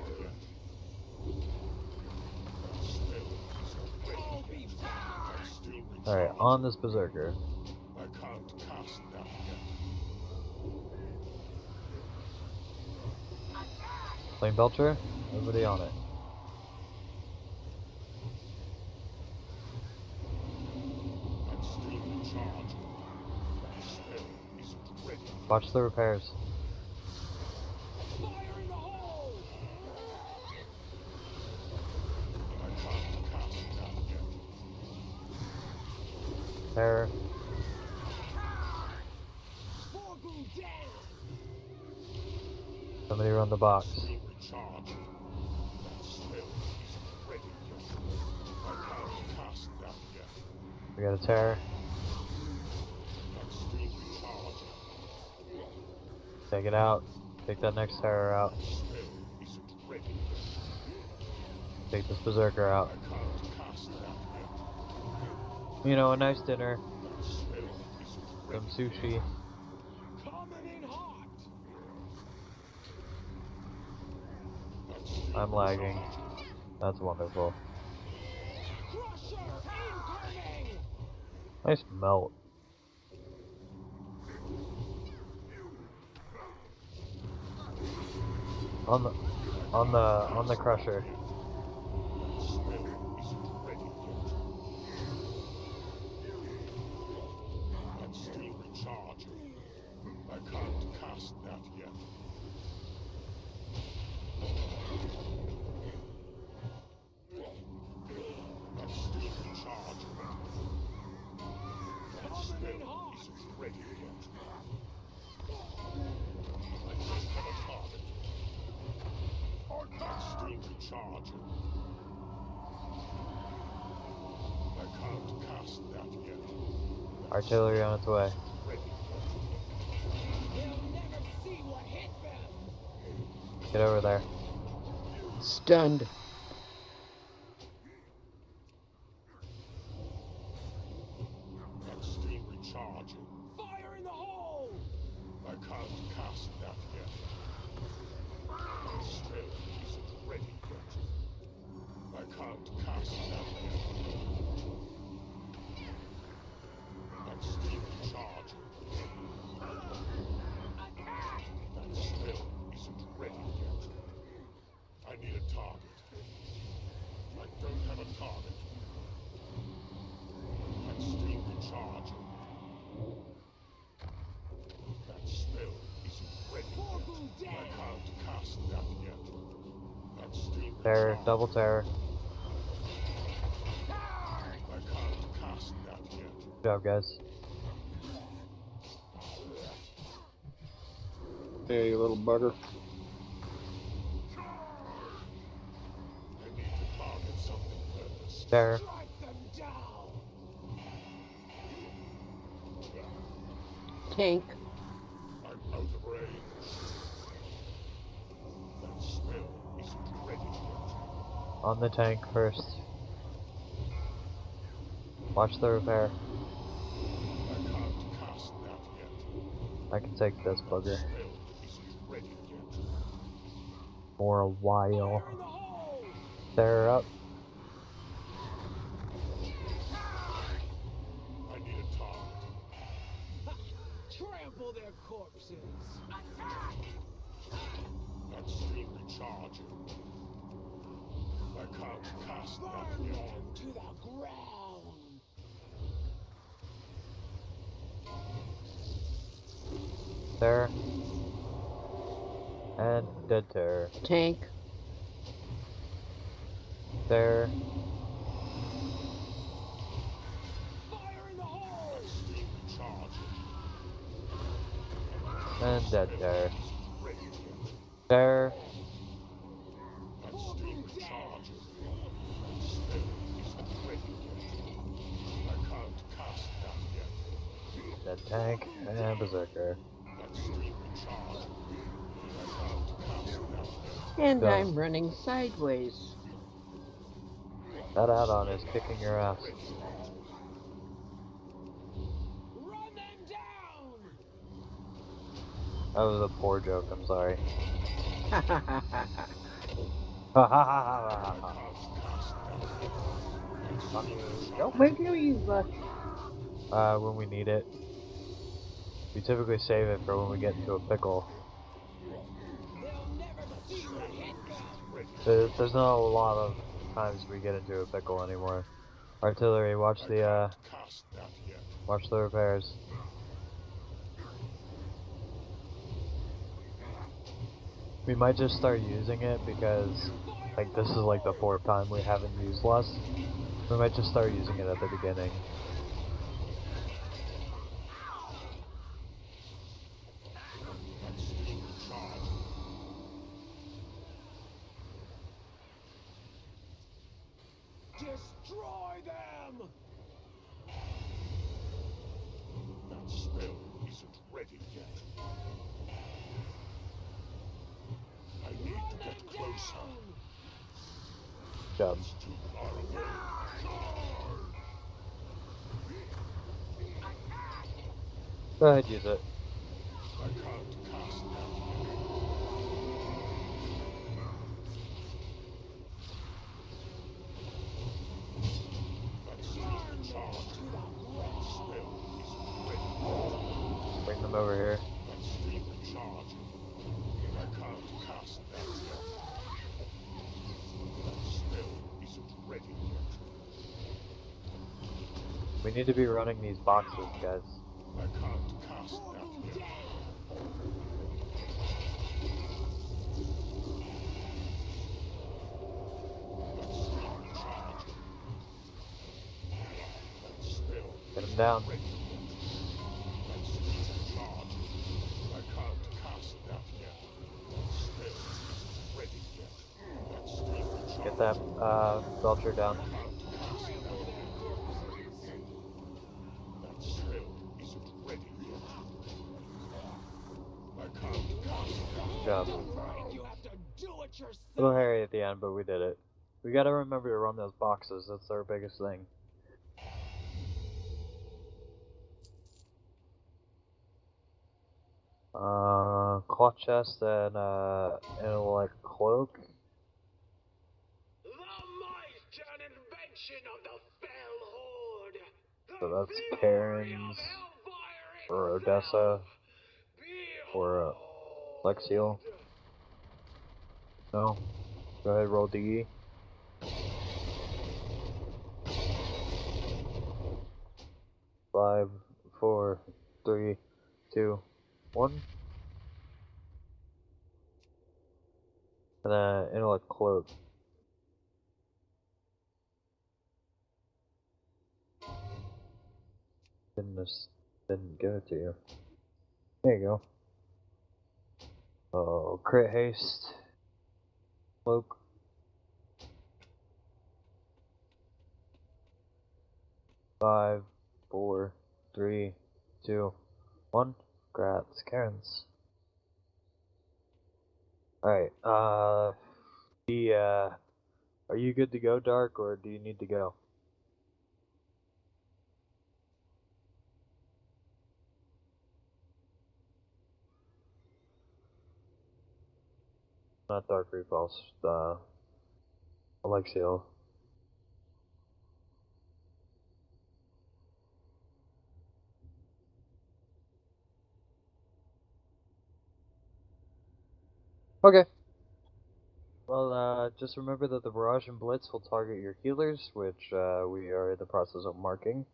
I'll be back! Alright, on this berserker. Flame Belcher, everybody on it. Watch the repairs. Fire in the hole! Repair. Forgle down! Somebody run the box. We got a terror. Take it out. Take that next terror out. Take this berserker out. You know, a nice dinner. Some sushi. I'm lagging. That's wonderful. Nice melt. On the crusher. That still recharging. I can't cast that yet. That's still recharging. That spell isn't ready yet. I don't have a target. That's still recharging. I can't cast that yet. Artillery on its way. Get over there. Stunned. That's still recharging. Fire in the hole! I can't cast that yet. That spell isn't ready yet. I can't cast that yet. That's still recharging. That spell isn't ready yet. I need a target. I don't have a target. That's still recharging. That spell isn't ready yet. I can't cast that yet. That's still Terror, recharging. double terror. I can't cast that yet. Good job, guys. Hey, you little bugger. I need to target something first. Terror. Strike them down! Tank. I'm out of range. That spell isn't ready yet. On the tank first. Watch the repair. I can't cast that yet. I can take this bugger. That spell isn't ready yet. For a while. Terror up. I need a target. Trample their corpses. That's still recharging. I can't cast that Burn yet. them to the ground. Terror. And dead terror. Tank. Terror. Fire in the hole. That's still recharging. And dead terror. Ready yet. Terror. That's still recharging. That spell isn't ready yet. I can't cast that yet. Dead tank. And berserker. That's still recharging. I can't cast that yet. And Done. I'm running sideways. That add-on is kicking your ass. Run them down. That was a poor joke, I'm sorry. When can we use luck? When we need it. We typically save it for when we get into a pickle. There's not a lot of times we get into a pickle anymore. Artillery, watch the repairs. We might just start using it because, like, this is like the 4th time we haven't used lust. We might just start using it at the beginning. Destroy them. spell isn't ready yet. I need to get closer. Job. It's too far away. Go ahead, use it. I can't cast that yet. That's still the charge. That spell isn't ready yet. Bring them over here. That's still the charge. I can't cast that yet. That spell isn't ready yet. We need to be running these boxes, guys. I can't cast that yet. That's still the charge. That spell Get him down. ready yet. That's still the charge. I can't cast that yet. That spell isn't ready yet. That's still the charge. Get that Belcher down. I can't cast that yet. That spell isn't ready yet. I can't cast that Good job. You have to do it yourself. A little hairy at the end, but we did it. We gotta remember to run those boxes. That's our biggest thing. Cloth chest and like cloak. The might and invention of the Fell Horde. So that's Karen's, or Odessa, or Lexiel. No. Go ahead, roll DE. Five, 4, 3, 2, 1. And then intellect cloak. Didn't give it to you. There you go. Oh, crit haste. Cloak. Five, 4, 3, 2, 1. Grats, Karen's. Alright, are you good to go, Dark, or do you need to go? Not Dark Repulse, Alexiel. Okay. Well, just remember that the Barrage and Blitz will target your healers, which we are in the process of marking.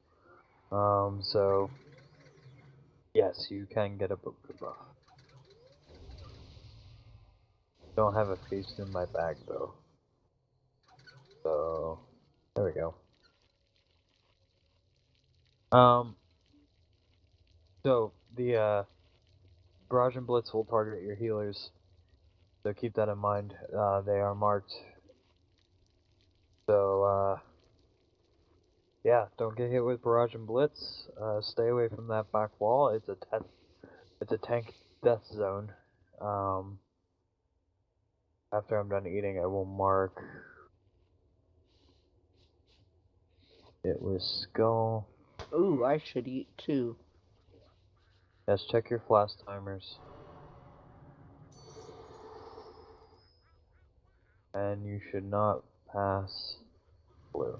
So yes, you can get a book buff. Don't have a feast in my bag though. So there we go. So the Barrage and Blitz will target your healers. So keep that in mind. They are marked. So yeah, don't get hit with Barrage and Blitz. Stay away from that back wall. It's a tank death zone. After I'm done eating, I will mark it with skull. Ooh, I should eat too. Yes, check your flash timers. And you should not pass blue.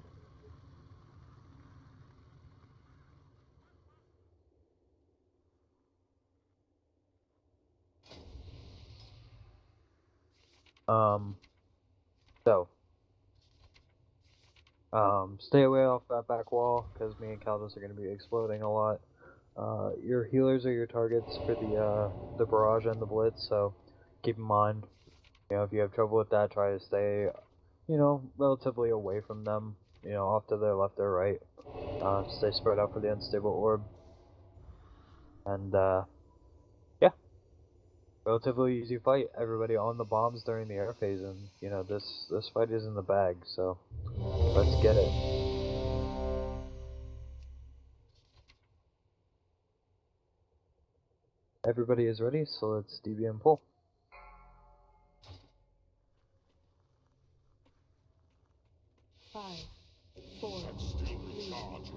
Stay away off that back wall, because me and Caldas are going to be exploding a lot. Your healers are your targets for the barrage and the blitz, so keep in mind, if you have trouble with that, try to stay, relatively away from them, off to their left or right. Stay spread out for the unstable orb. And, yeah. Relatively easy fight. Everybody on the bombs during the air phase, and, this fight is in the bag, so let's get it. Everybody is ready, so let's DBM pull. Five, four,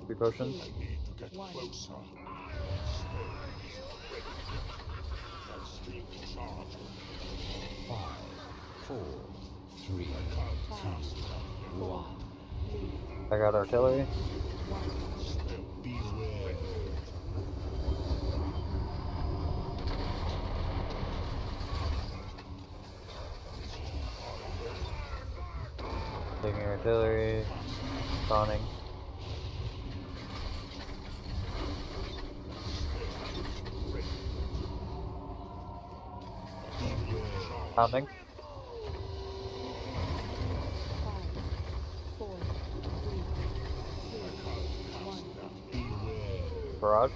Three potions. one. Five, four, three, two, one. I got artillery. Beware. Taking artillery. Spawning. Pounding. Barrage.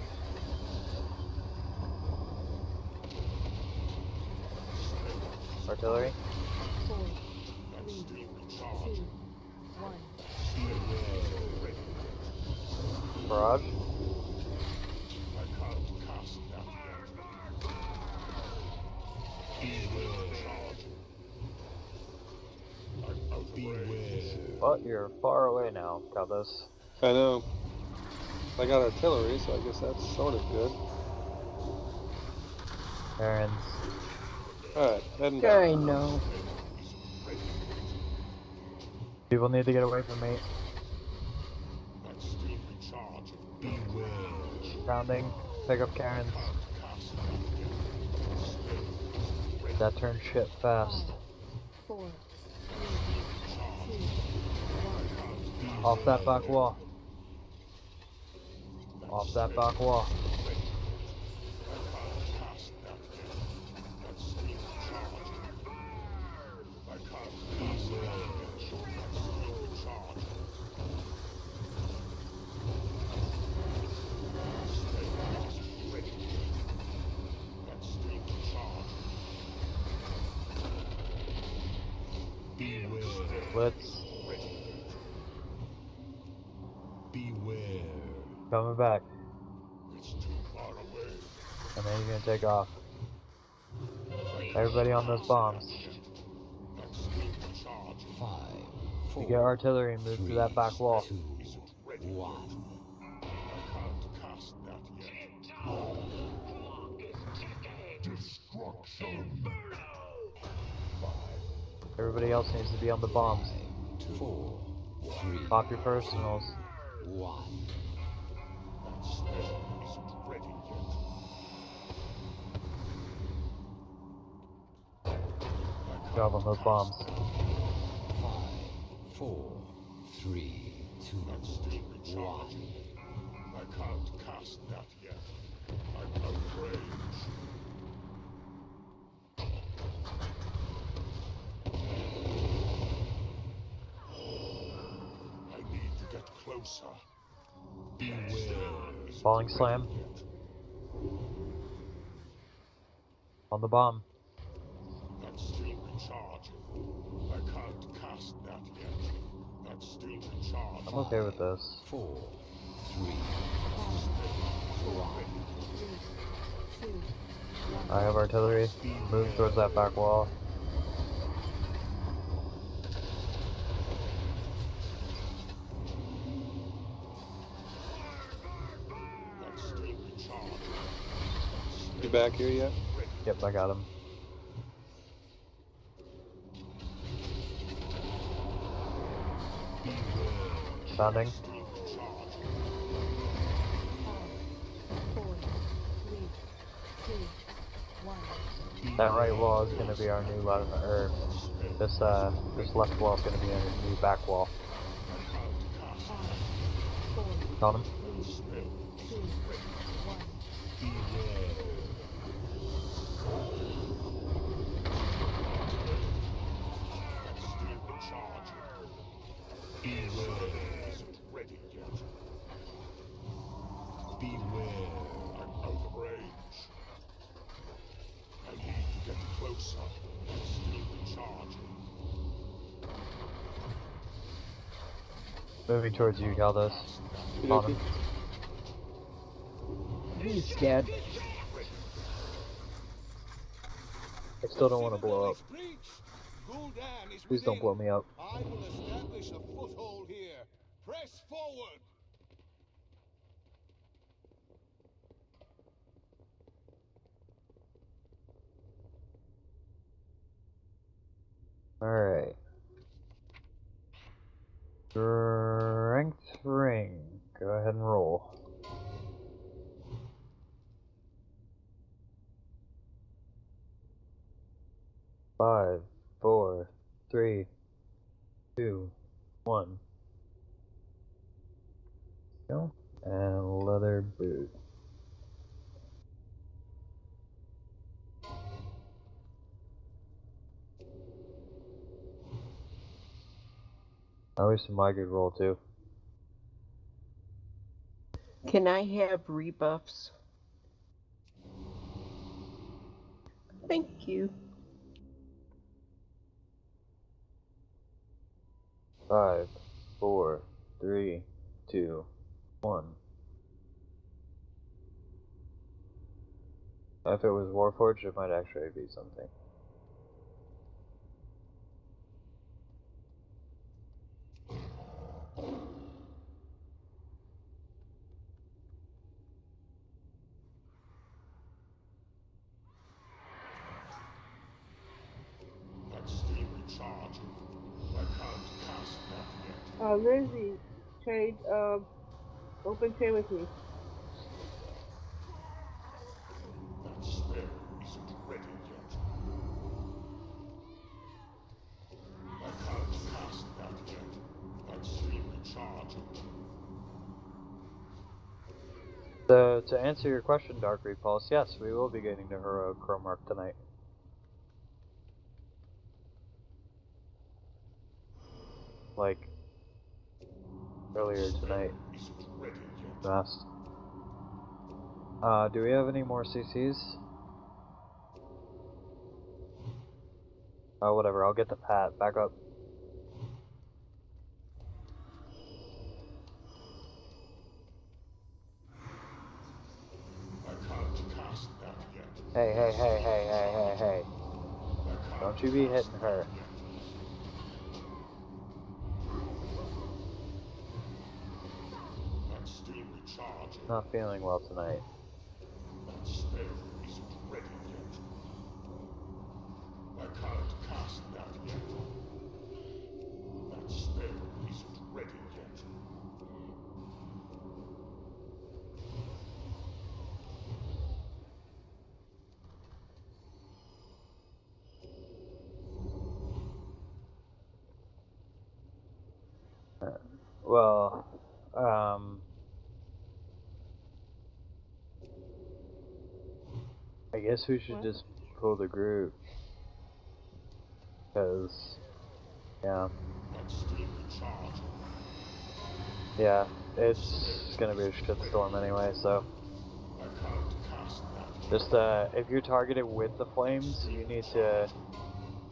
Artillery. Barrage. But you're far away now, Caldos. I know. I got artillery, so I guess that's sort of good. Errands. Alright, heading back. I know. People need to get away from me. Rounding. Pick up Karens. That turns shit fast. Off that back wall. Off that back wall. Blitz. Beware. Coming back. And then you're gonna take off. Everybody on those bombs. Five, You get artillery and move to that back wall. 2, 1. Everybody else needs to be on the bombs. 4, 3, Pop your personals. 1. Job on those bombs. 5, 4, 3, 2, 1. I can't cast that yet. I'm out of range. I need to get closer. Beware. Falling slam. On the bomb. That's still recharging. I can't cast that yet. That's still recharging. I'm okay with this. 4, 3, 1. I have artillery. Move towards that back wall. You back here yet? Yep, I got him. Sounding. That right wall is going to be our new left, or this left wall is going to be a new back wall. Got him. Beware. I'm out of range. I need to get closer. It's still recharging. Moving towards you, Caldos. On him. He's dead. I still don't want to blow up. Please don't blow me up. I will establish a foothold here. Press forward. Alright. Strength ring. Go ahead and roll. Five, 4, 3, 2, 1. Go. And leather boot. I wish my could roll too. Can I have rebuffs? Thank you. 5, 4, 3, 2, 1. If it was Warforged, it might actually be something. That's still recharging. I can't cast that yet. Lindsay, trade, open trade with me. That spell isn't ready yet. I can't cast that yet. That's still recharging. So, to answer your question, Dark Repulse, yes, we will be getting the Heroic Chrome Arc tonight. Like, earlier tonight. Last. Do we have any more CCs? Oh, whatever, I'll get the Pat. Back up. I can't cast that yet. Hey. Don't you be hitting her. That's still recharging. Not feeling well tonight. That spell isn't ready yet. I can't cast that yet. That spell isn't ready yet. Well, I guess we should just pull the group. Because, yeah. That's still recharging. Yeah, it's gonna be a shitstorm anyway, so. I can't cast that. Just, if you're targeted with the flames, you need to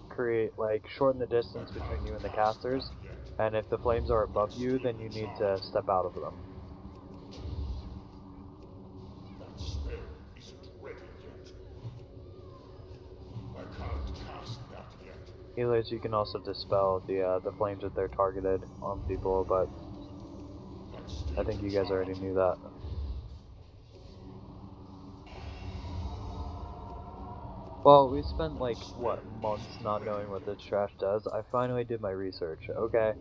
create, like, shorten the distance between you and the casters. And if the flames are above you, then you need to step out of them. That spell isn't ready yet. I can't cast that yet. Healers, you can also dispel the flames if they're targeted on people, but I think you guys already knew that. Well, we spent like, what, months not knowing what this trash does. I finally did my research, okay?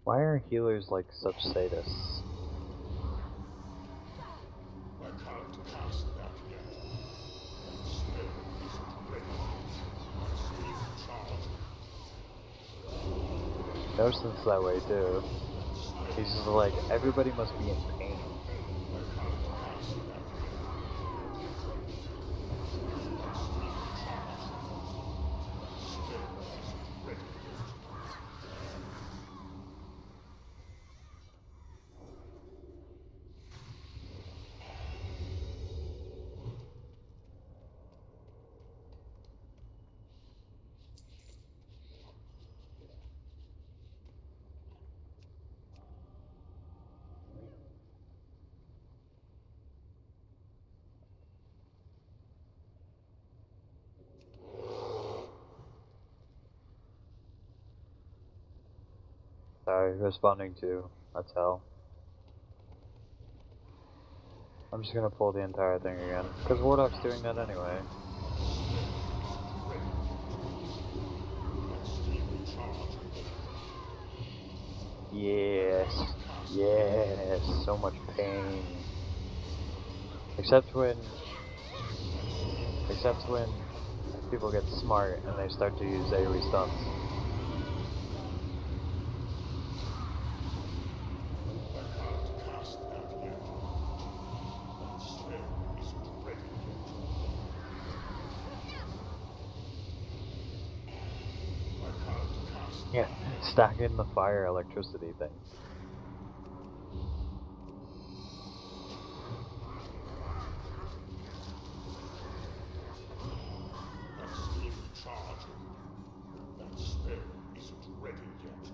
Why are healers like such sadists? I can't cast that yet. That spell isn't ready. That's still recharging. Notion's that way too. He's just like, everybody must be in pain. Sorry, responding to that's hell. I'm just gonna pull the entire thing again, because Wardoc's doing that anyway. Yes, yes, so much pain. Except when people get smart and they start to use AoE stunts. Yeah, stacking the fire electricity thing. I'm still recharging. That spell isn't ready yet.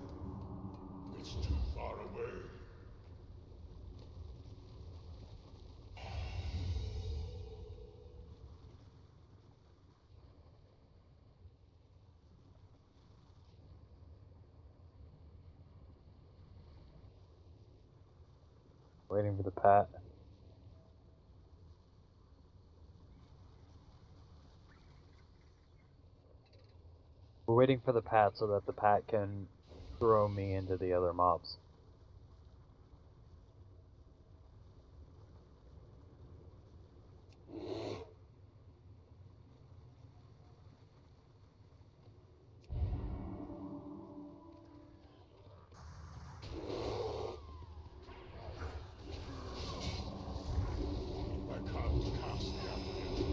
It's too far away. Waiting for the pat. We're waiting for the pat so that the pat can throw me into the other mobs. I can't cast that yet.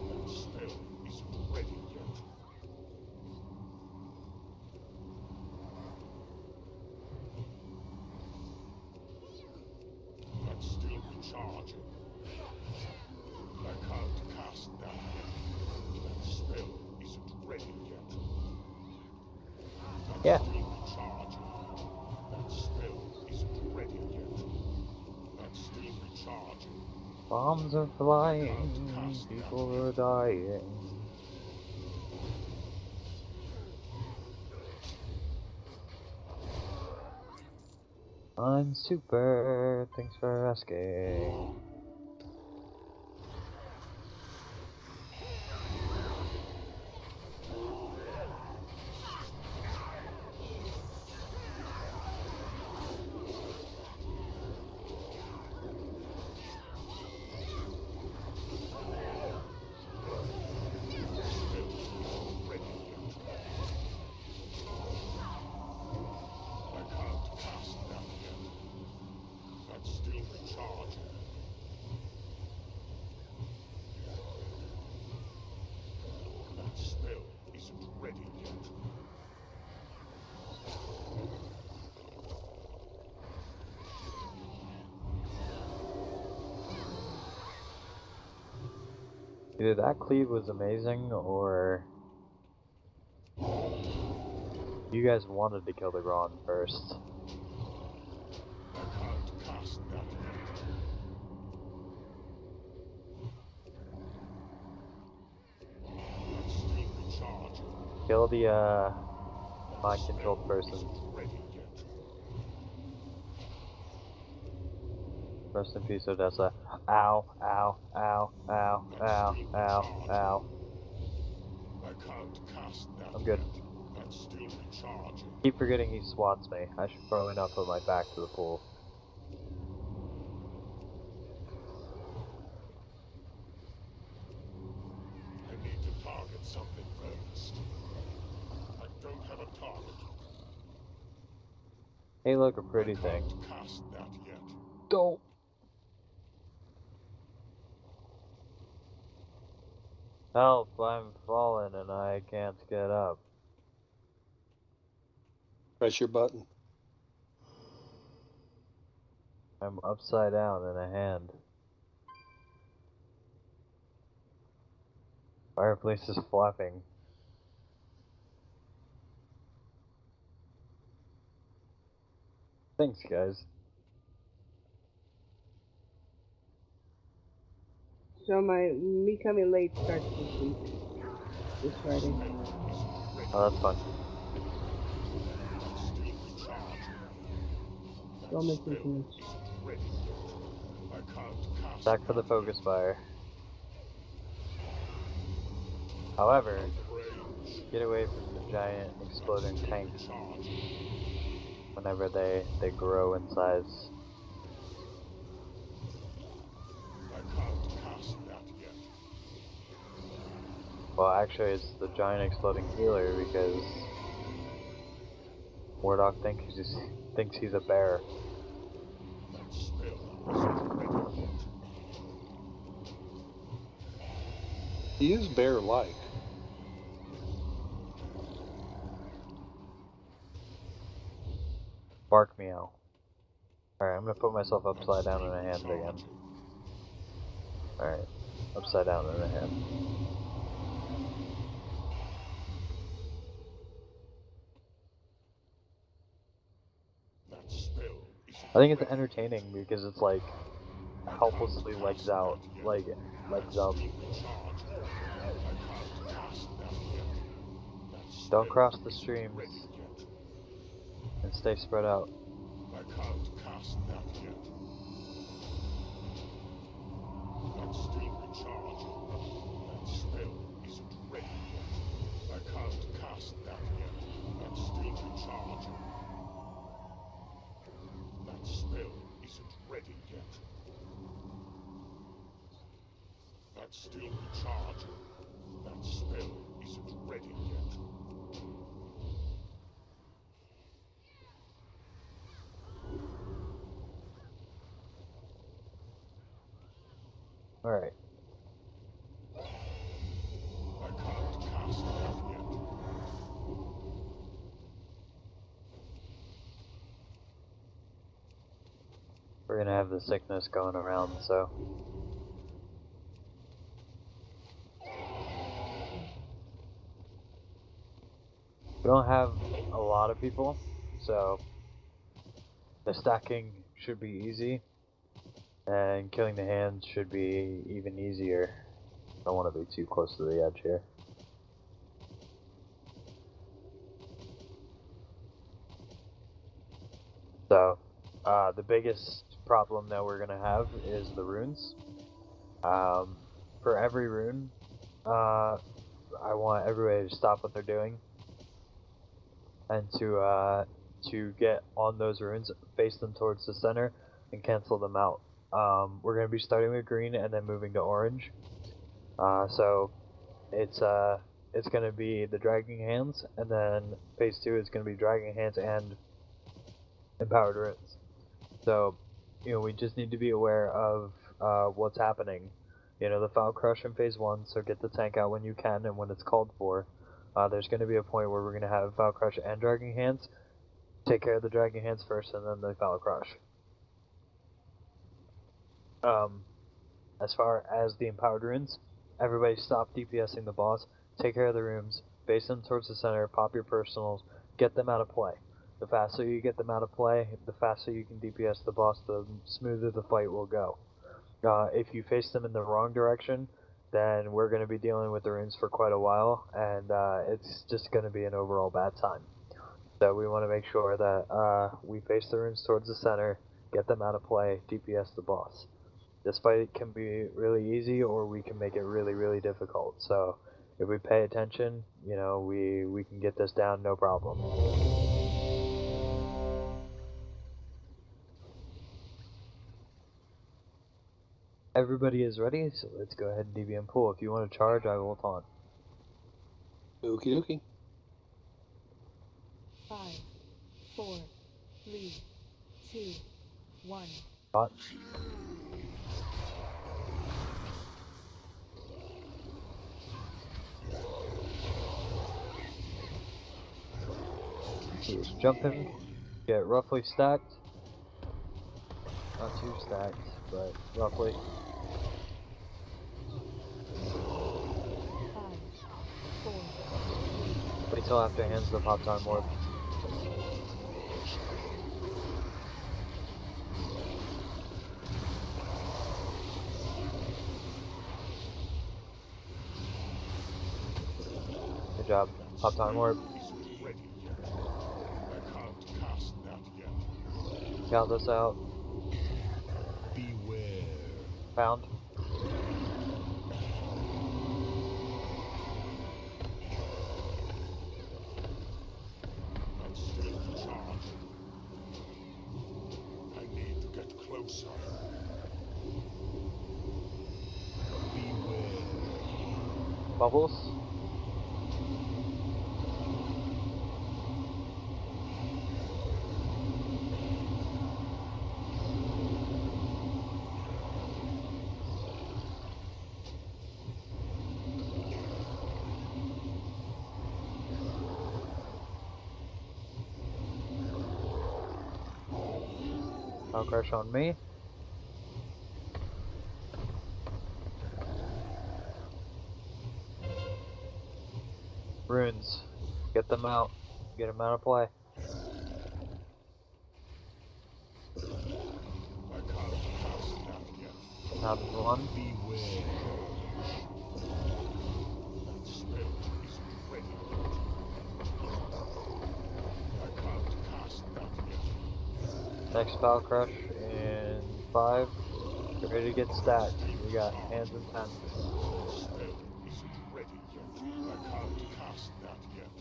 That spell isn't ready yet. That's still recharging. I can't cast that yet. That spell isn't ready yet. That's Yeah. still recharging. That spell isn't ready yet. That's still recharging. Bombs are flying, people are dying. I'm super, thanks for asking. I can't cast that yet. That's still recharging. That spell isn't ready yet. Either that cleave was amazing, or you guys wanted to kill the Ron first. I can't cast that yet. That's still recharging. Kill the mind-controlled person. Ready yet. Rest in peace, Odessa. Ow, ow, ow, ow, ow, ow, ow. I can't cast that I'm good. yet. That's still recharging. Keep forgetting he swats me. I should probably not put my back to the pool. I need to target something first. I don't have a target. Hey, look, a pretty thing. Can't cast that yet. Don't. Help, I'm falling and I can't get up. Press your button. I'm upside down in a hand. Fireplace is flapping. Thanks, guys. So me coming late starts this week. This Friday. Oh, that's fun. Don't make me finish. Stack for the focus fire. However, get away from the giant exploding tanks whenever they grow in size. Well, actually, it's the giant exploding healer because Wardoc thinks he's a bear. He is bear-like. Bark meow. Alright, I'm gonna put myself upside down in a hand again. Alright, upside down in a hand. I think it's entertaining because it's like helplessly legs out, like legs up. Don't cross the streams and stay spread out. I can't cast that yet. That's still recharging. That spell isn't ready yet. I can't cast that yet. That's still recharging. That spell isn't ready yet. That's still recharging. That spell isn't ready yet. Alright. I can't cast that yet. We're gonna have the sickness going around, so. We don't have a lot of people, so the stacking should be easy, and killing the hands should be even easier. Don't want to be too close to the edge here. So, the biggest problem that we're gonna have is the runes. For every rune, I want everybody to stop what they're doing and to get on those runes, face them towards the center, and cancel them out. We're gonna be starting with green and then moving to orange. So it's gonna be the dragging hands, and then phase 2 is gonna be dragging hands and empowered runes. So, you know, we just need to be aware of what's happening. You know, the Foul Crush in phase 1, so get the tank out when you can and when it's called for. There's going to be a point where we're going to have Foul Crush and Dragging Hands. Take care of the Dragging Hands first and then the Foul Crush. As far as the Empowered Runes, everybody stop DPSing the boss, take care of the rooms, face them towards the center, pop your personals, get them out of play. The faster you get them out of play, the faster you can DPS the boss, the smoother the fight will go. If you face them in the wrong direction, then we're going to be dealing with the runes for quite a while, and it's just going to be an overall bad time. So we want to make sure that we face the runes towards the center, get them out of play, DPS the boss. This fight can be really easy, or we can make it really, really difficult. So if we pay attention, you know, we can get this down no problem. Everybody is ready, so let's go ahead and DBM pull. If you want to charge, I will taunt. Okie dokie. 5, 4, 3, 2, 1. Taunt. He's jumping, get roughly stacked. Not too stacked, but roughly. 5, 4, Wait till after hands the pop time warp. Good job. Pop time warp. Count this out. Beware. Found. I'm still charging. I need to get closer. Beware. Bubbles. I'll crush on me. Runes. Get them out. Get them out of play. Not one. Beware. That spell isn't ready yet. I can't cast that yet. Next spell crush in 5. Get ready to get stacked. We got hands and 10. That spell isn't ready yet. I can't cast that yet.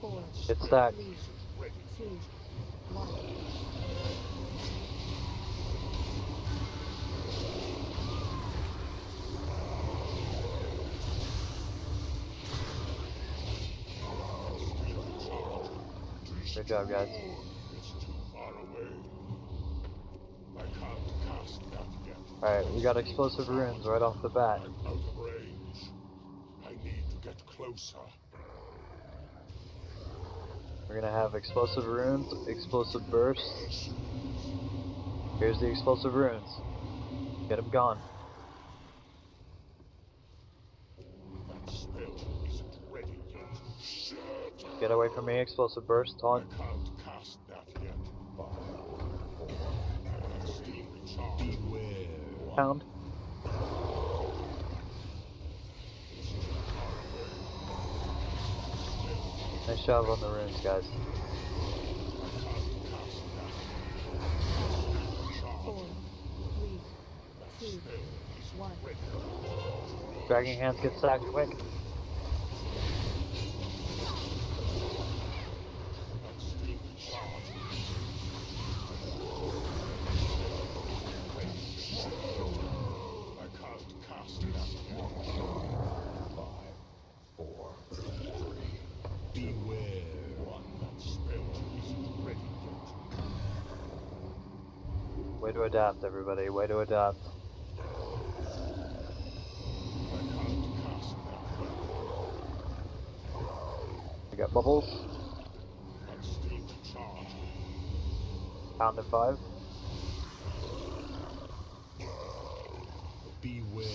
5, 4, Get stacked. 3, 2, 1. Good job, guys. It's too far away. I can't cast that yet. Alright, we got explosive runes right off the bat. I'm out of range. I need to get closer. We're gonna have explosive runes, explosive bursts. Here's the explosive runes. Get them gone. That spell isn't ready yet. Shit! Get away from me, explosive burst, taunt. I can't cast that yet. I'm still recharged. Beware. Pound. Nice job on the runes, guys. 4, 3, 2, 1. Dragging hands, get stacked quick. I can't cast that yet. 5, 4, 3. Beware. That spell isn't ready yet. Way to adapt, everybody. Way to adapt. I can't cast that yet. We got bubbles. I'm still recharged. Pound at 5. Beware.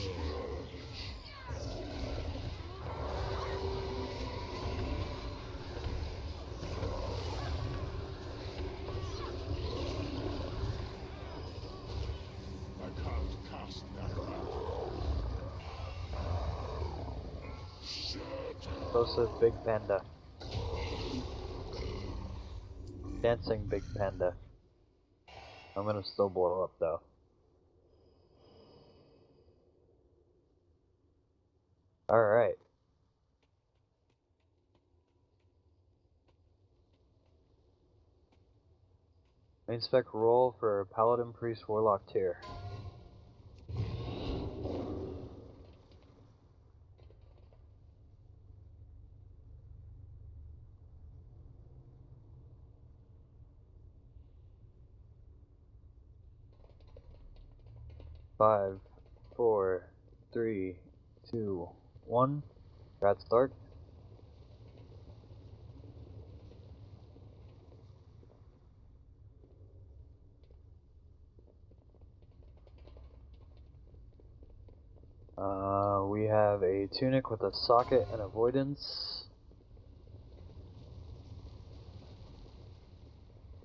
I can't cast that yet. Shit! Explosive big panda. Dancing big panda. I'm gonna still blow up though. Alright. Main spec roll for Paladin Priest Warlock tier. Five, 4, 3, 2, 1. Grad start. We have a tunic with a socket and avoidance.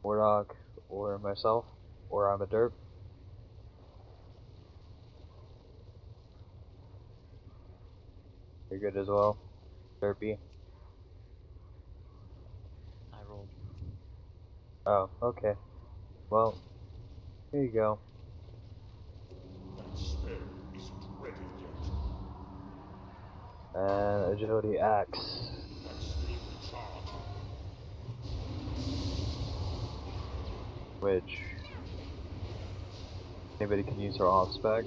Wardoc or myself, or I'm a derp. You're good as well, derpy. I rolled. Oh, okay. Well, here you go. That spell isn't ready yet. And agility axe. That's still recharging. Which anybody can use her off spec.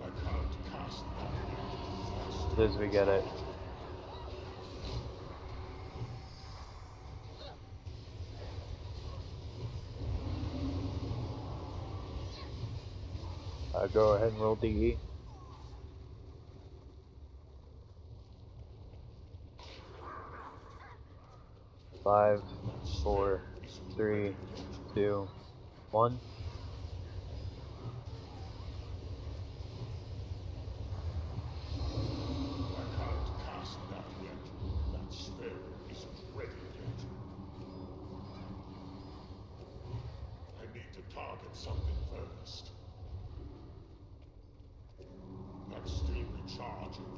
I can't cast that yet. That's As still soon as we get it. recharging. Go ahead and roll DE. Five, four, three, two, one. I can't cast that yet. That spell isn't ready yet. I need to target something first. That's still recharging.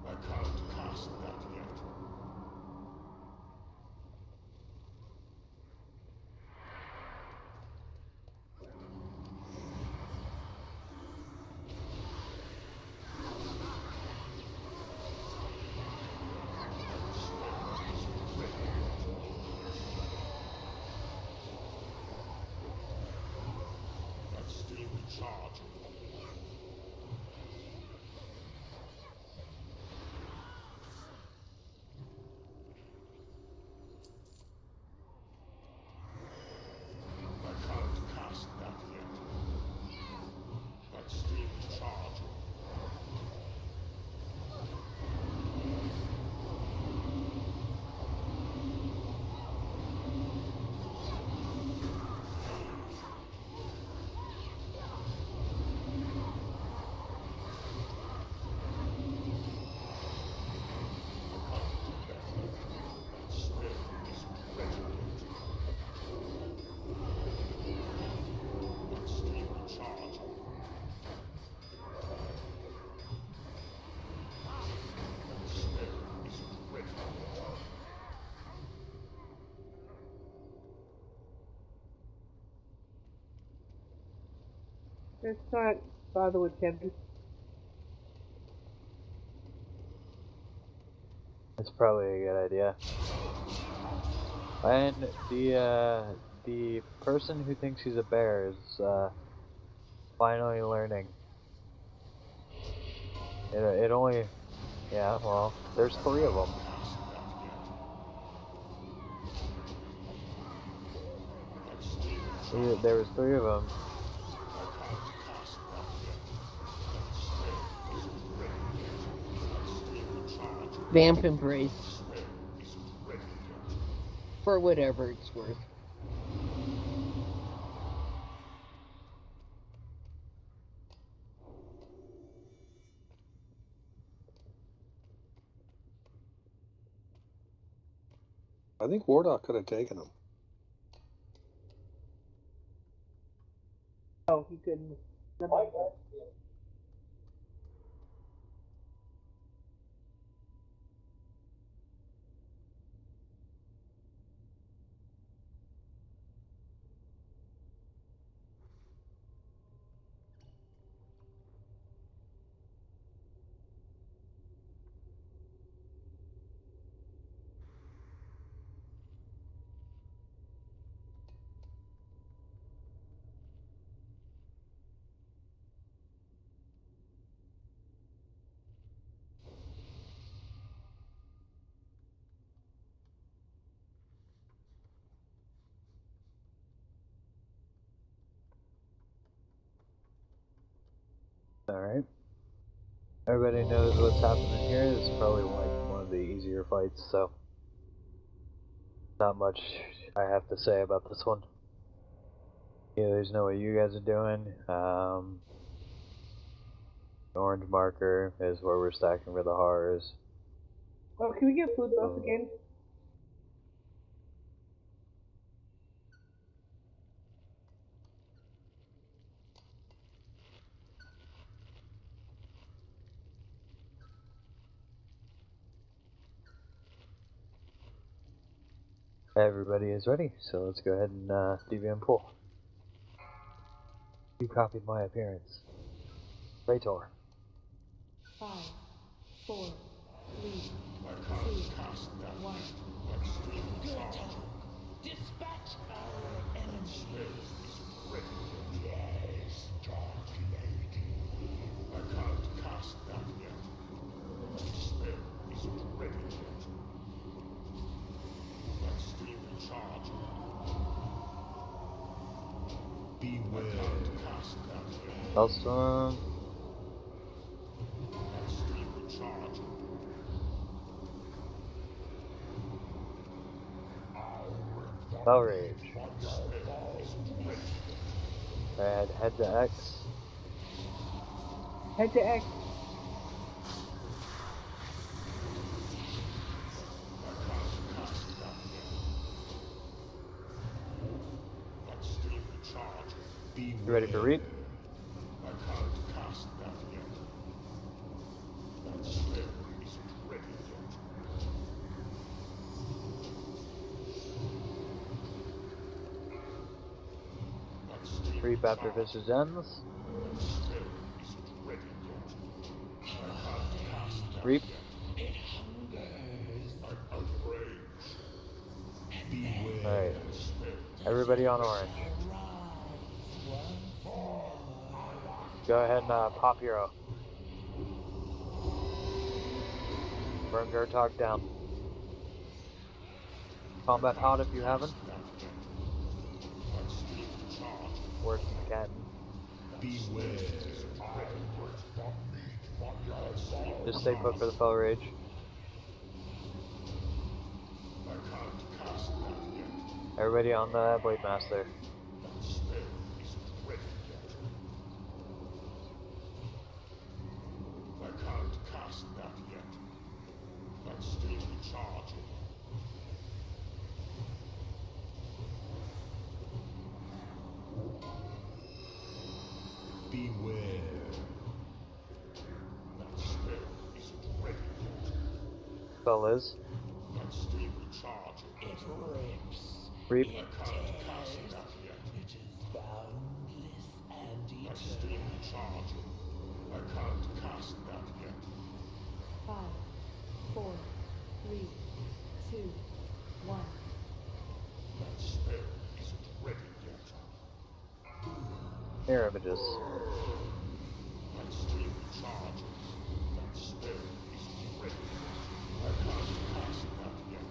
I can't cast that yet. That's still recharging. I can't cast that yet. That's still recharging. That spell isn't ready yet. That's still recharging. That spell isn't ready yet. Let's not bother with Kevin. It's probably a good idea. And the person who thinks he's a bear is finally learning. It only, yeah. Well, there's 3 of them. There was 3 of them. Vamp Embrace. For whatever it's worth. I think Wardoc could have taken him. No, he couldn't. Alright. Everybody knows what's happening here. This is probably like one of the easier fights, so not much I have to say about this one. You guys know what you guys are doing. The orange marker is where we're stacking for the horrors. Oh, can we get food buff again? Everybody is ready, so let's go ahead and DVM pull. You copied my appearance. Raytor. 5, 4, 3, 2, 1. Dispatch our enemies. Yes, dark lady. I can't cast that yet. My spell isn't ready yet. I'm still charging. Beware. I can't cast that yet. Hellstorm. I'm still charging. Spell Rage. My spell isn't ready yet. Alright, head to X. Head to X. I'm still charging. You ready for Reap? I can't cast that yet. My spell isn't ready yet. I'm still Reap after charging. Visage ends. My spell isn't ready yet. I can't cast that Reap. yet. It hungers. I'm out of range. Beware. Alright, My spell everybody on orange. Go ahead and pop hero. Burn Gertog down. Combat hot if you haven't. Worse if you can. Beware. Just stay put for the Fell Rage. Everybody on the Blade Master. I can't cast that yet. I'm still charging. Beware. That spell isn't ready yet. Spell is. I'm still charging. It rips. Reap. I can't cast that yet. It is boundless and I'm still eternal. charging. I can't cast that yet. 5, 4, 3, 2, 1. That spell isn't ready yet. Mirror images. I'm still charging. That spell isn't ready yet. I can't cast that yet.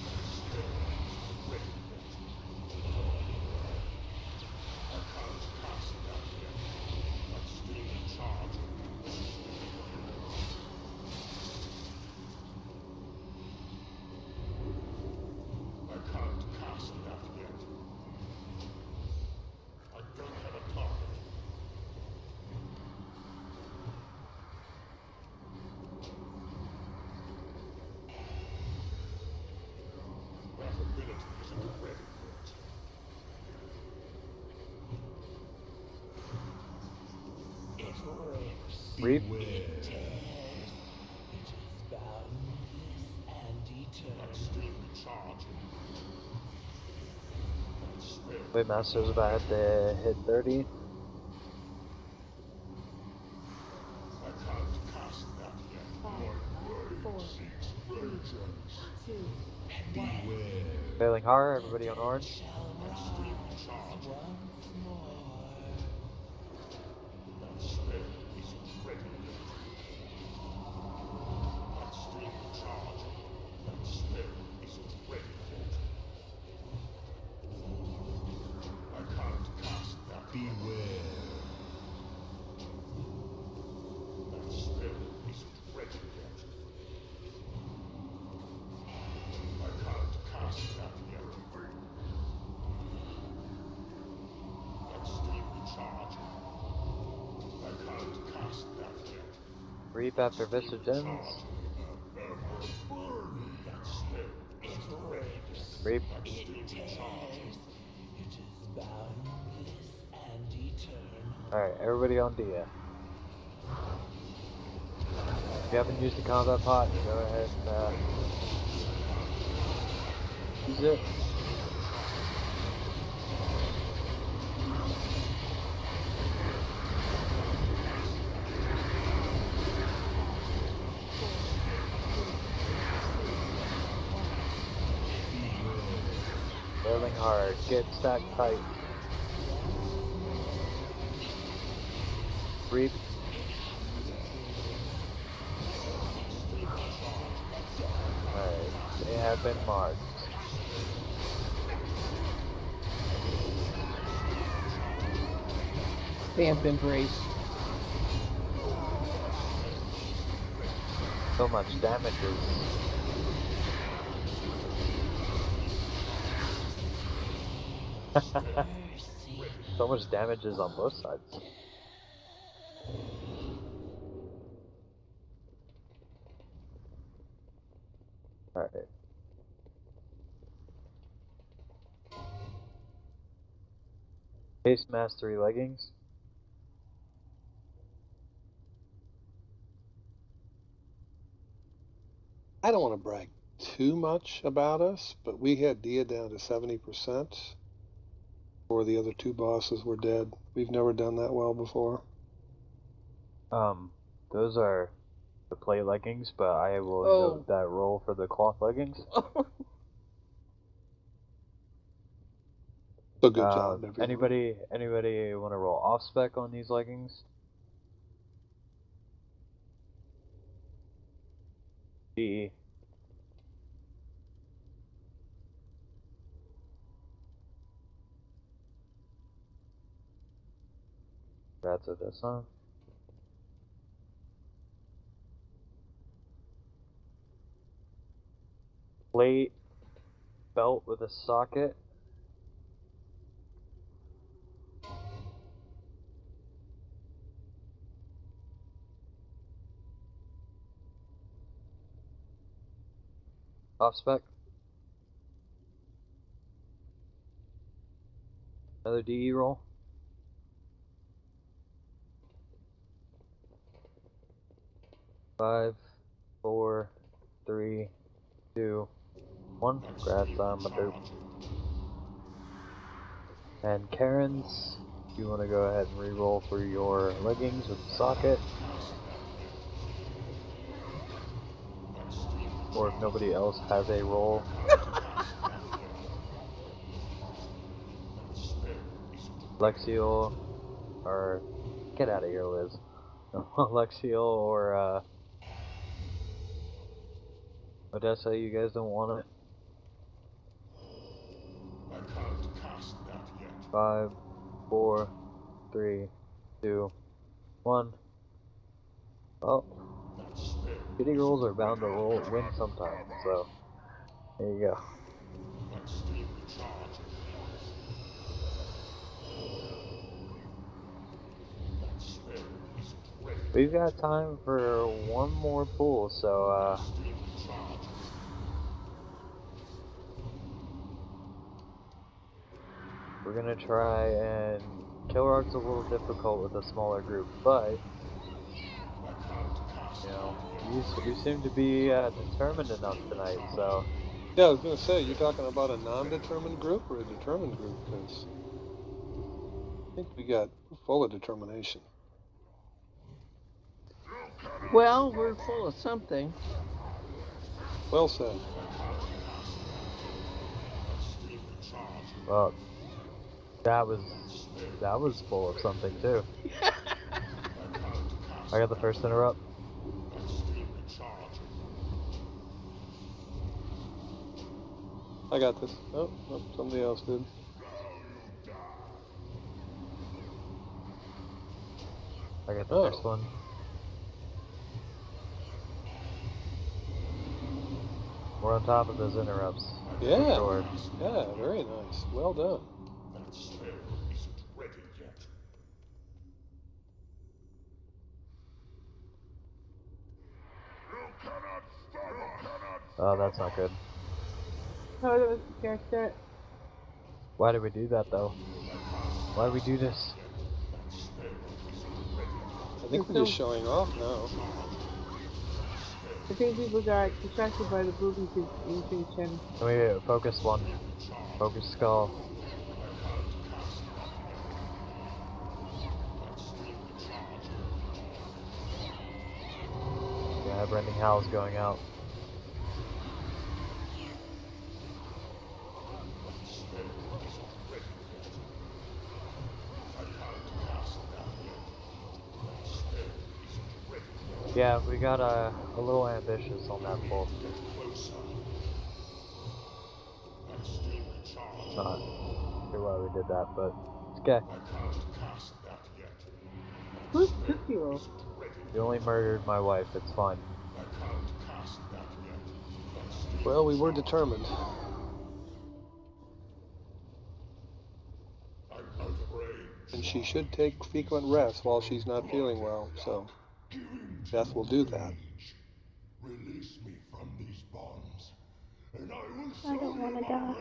That spell isn't ready yet. I can't cast that yet. I'm still charging. I can't cast that yet. I don't have a target. That ability isn't ready yet. It rips. Reap. Beware. It tears. It is boundless and I'm eternal. still charging. That spell Blade Master's about to hit 30. I can't cast that yet. 5, 4, 3, 2, 1. Beware. Failing horror, everybody on orange. Shall I'm rise still charging. once more. That spell isn't ready yet. I'm still charging. That spell isn't ready yet. I can't cast that yet. Beware. That spell isn't ready yet. I can't cast that yet. I'm still charging. I can't cast that yet. Reap after Visage ends. That spell isn't ready yet. Reap. I'm still charging. It is boundless and eternal. Alright, everybody on Dia. If you haven't used the combat pot, go ahead and use it. Rolling hard. Get stacked tight. Reap. Alright, they have been marked. Vamp embrace. So much damage is... so much damage is on both sides. Alright. Haste Mastery leggings. I don't want to brag too much about us, but we had Dia down to 70% before the other two bosses were dead. We've never done that well before. Those are the play leggings, but I will note that roll for the cloth leggings. So good job, everyone. Anybody want to roll off spec on these leggings? GE. Congrats with this, huh? Plate belt with a socket. Off spec. Another DE roll. 5, 4, 3, 2, 1. Congrats on my dope. And Karen's, you want to go ahead and re-roll for your leggings with the socket. Or if nobody else has a roll. Lexiel, or get out of here, Liz. Lexiel or Odessa, you guys don't want it? 5, 4, 3, 2, 1. Oh, shitty rolls are bound to win sometimes, so there you go. We've got time for one more pool, so we're gonna try, and Kilrock's a little difficult with a smaller group, but you know, you seem to be determined enough tonight, so. Yeah, I was gonna say, you talking about a non-determined group or a determined group? Because I think we're full of determination. Well, we're full of something. Well said. Well, that was full of something too. I got the first interrupt. I got this. Oh, somebody else did. I got the first one. We're on top of those interrupts. Yeah. Sure. Yeah, very nice. Well done. Oh, that's not good. Oh, that was the character. Why did we do that, though? Why did we do this? I think we're just showing off now. I think people got distracted by the boobies in King's channel. Can we focus one? Focus skull. Yeah, Brendan Howell's going out. Yeah, we got a little ambitious on that pull. Not sure why we did that, but it's okay. Who's Tootsie Roll? You only murdered my wife, it's fine. Well, we were determined. And she should take frequent rest while she's not feeling well, so Beth will do that. Release me from these bonds, and I will I don't want to die.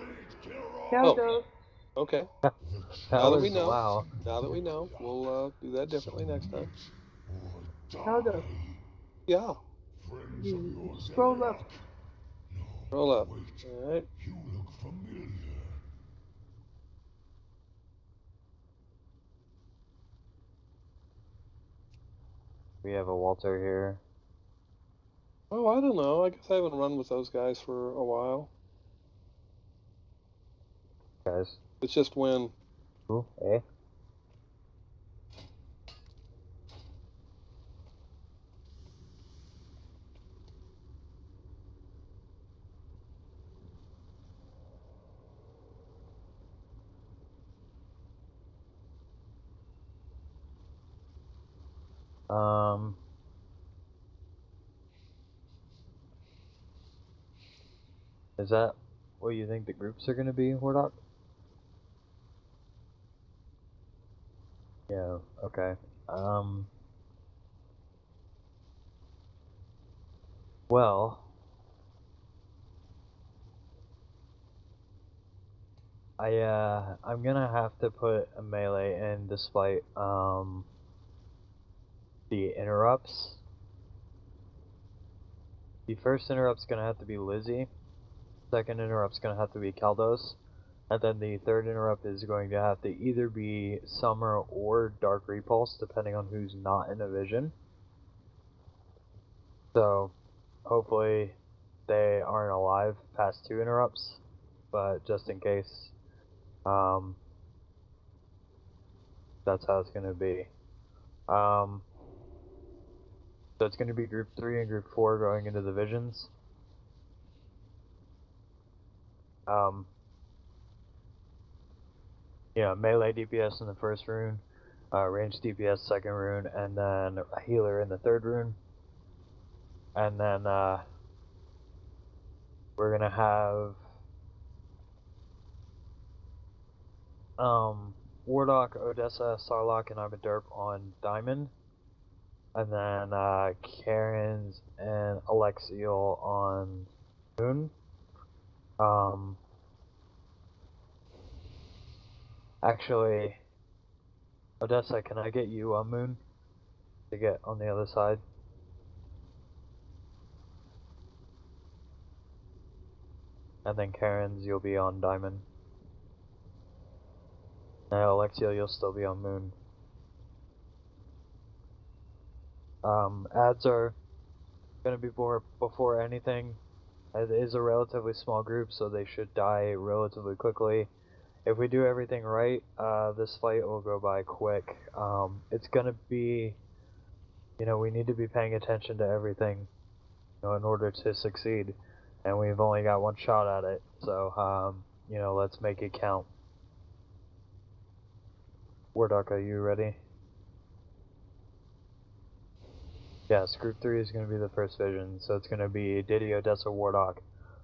Keldo. Okay. That Now that was, we know, wow. we'll do that differently next time. Keldo. Yeah. Scroll up. Roll up. All right. You look familiar. We have a Walter here. Oh, I don't know. I guess I haven't run with those guys for a while. Guys. It's just when. Ooh, eh? Is that what you think the groups are going to be, Wardoc? Yeah, okay. Well, I'm gonna have to put a melee in despite, the interrupts. The first interrupt's gonna have to be Lizzie. Second interrupt's gonna have to be Kaldos. And then the third interrupt is going to have to either be Summer or Dark Repulse, depending on who's not in a vision. So, hopefully they aren't alive past 2 interrupts, but just in case, that's how it's gonna be. So it's gonna be Group 3 and Group 4 going into the visions. Yeah, melee DPS in the first rune, range DPS second rune, and then a healer in the third rune. And then we're gonna have Wardoc, Odessa, Sarlacc, and Imaderp on Diamond. And then Karen's and Alexiel on Moon. Actually, Odessa, can I get you on Moon to get on the other side? And then Karen's, you'll be on Diamond. And Alexiel, you'll still be on Moon. Ads are going to be before anything. It is a relatively small group, so they should die relatively quickly. If we do everything right, this fight will go by quick. It's going to be, we need to be paying attention to everything, in order to succeed. And we've only got one shot at it, so, let's make it count. Wardoc, are you ready? Yes, Group 3 is going to be the first vision, so it's going to be Diddy, Odessa, Wardoc,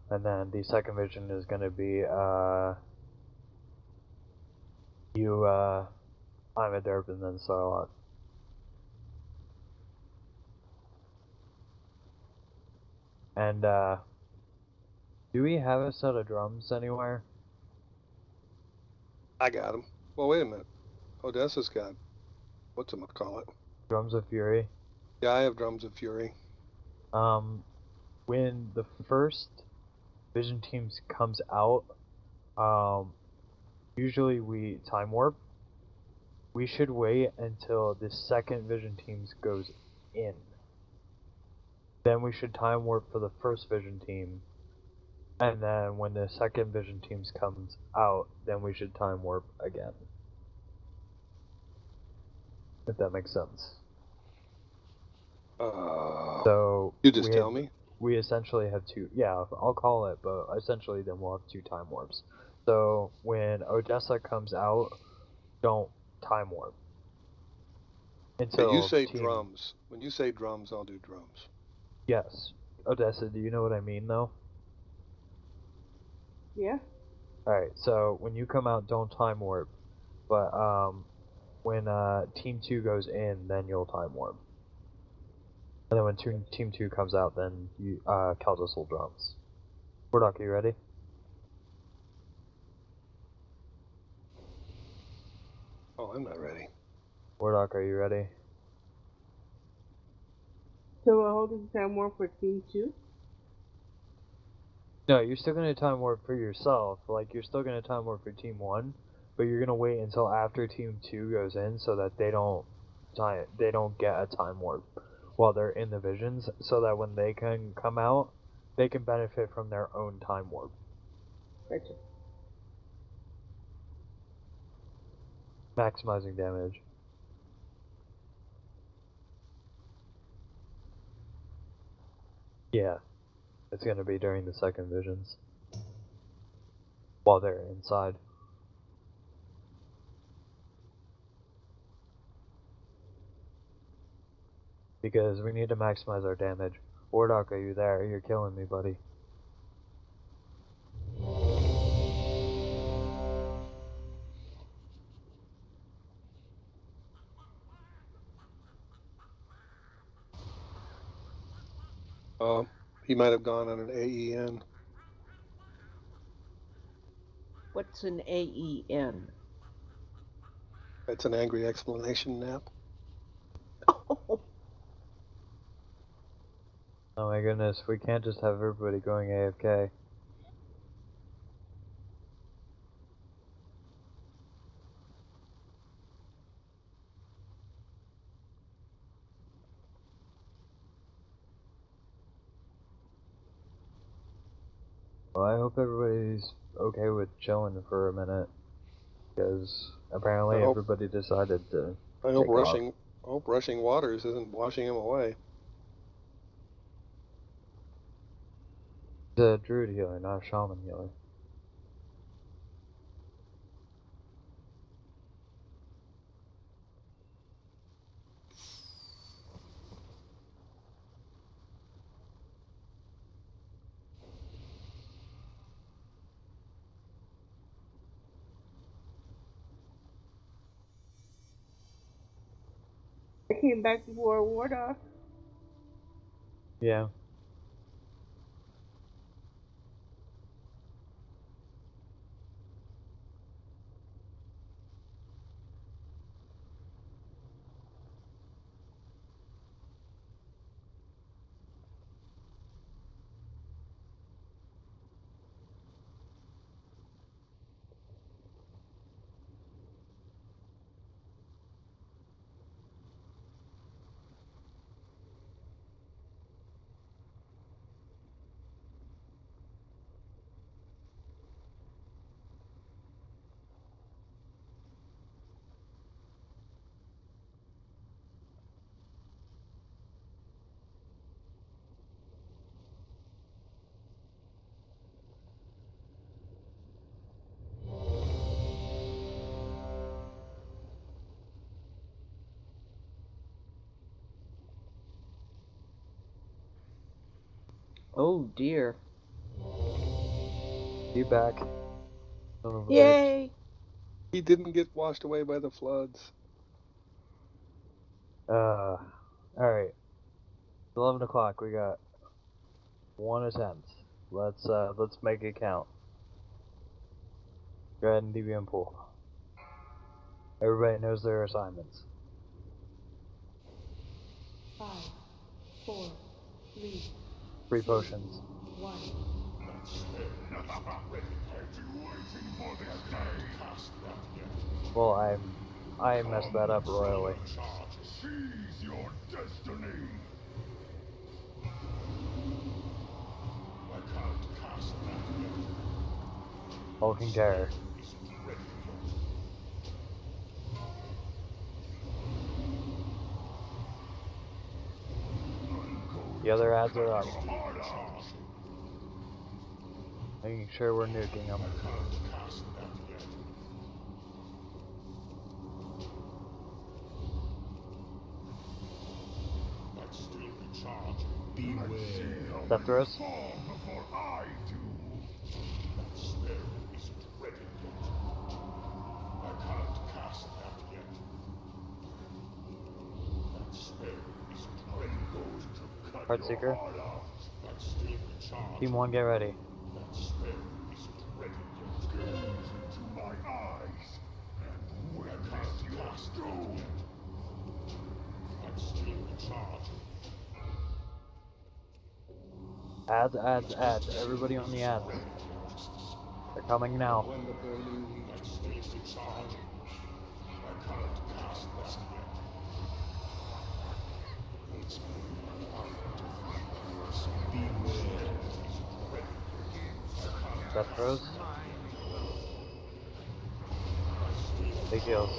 and then the second vision is going to be, you, Imaderp, and then Sarlacc. And, do we have a set of drums anywhere? I got them. Well, wait a minute. Odessa's got, whatchamacallit? Drums of Fury? Yeah, I have Drums of Fury. when the first vision teams comes out, usually we time warp. We should wait until the second vision teams goes in. Then we should time warp for the first vision team. And then when the second vision teams comes out, then we should time warp again. If that makes sense. So you just tell me. We essentially have two. Yeah, I'll call it, but essentially then we'll have two time warps. So when Odessa comes out, don't time warp. Until you say drums. When you say drums, I'll do drums. Yes. Odessa, do you know what I mean though? Yeah. Alright, so when you come out, don't time warp. But when Team 2 goes in, then you'll time warp. And then when Team 2 comes out, then you Caldas will drums. Wardoc, are you ready? Oh, I'm not ready. Wardoc, are you ready? So we're holding time warp for Team 2? No, you're still going to time warp for yourself. Like, you're still going to time warp for Team 1, but you're going to wait until after Team 2 goes in so that they don't get a time warp while they're in the visions, so that when they can come out, they can benefit from their own time warp. Gotcha. Maximizing damage. Yeah, it's going to be during the second visions while they're inside. Because we need to maximize our damage. Wardoc, are you there? You're killing me, buddy. He might have gone on an AEN. What's an AEN? That's an angry explanation nap. Oh my goodness, we can't just have everybody going AFK. Well, I hope everybody's okay with chilling for a minute, because apparently everybody decided to I hope take off. rushing waters isn't washing him away. He's a druid healer, not a shaman healer. I came back before Wardoc. Yeah. Oh dear. You back. Yay! He didn't get washed away by the floods. Alright. 11 o'clock, we got one attempt. Let's make it count. Go ahead and DBM pool. Everybody knows their assignments. 5, 4, 3, 3 potions. 1. Well, I messed that up royally. Seize your destiny. I can't cast that yet. Hulking Terror. The other ads are up. Making sure we're nuking them. Beware. Death throws. Before I do. That spell isn't ready yet. I can't cast that yet. That spell isn't ready yet. Heartseeker. That's still in charge. Team 1, get ready. That spell isn't ready yet. Gaze into my eyes and witness your doom. I'm still in charge. Ads, ads, ads. Everybody on the ads. They're coming now. When the burning I'm still in charge. I can't cast that yet. It's Beware. Death throws. Big heals.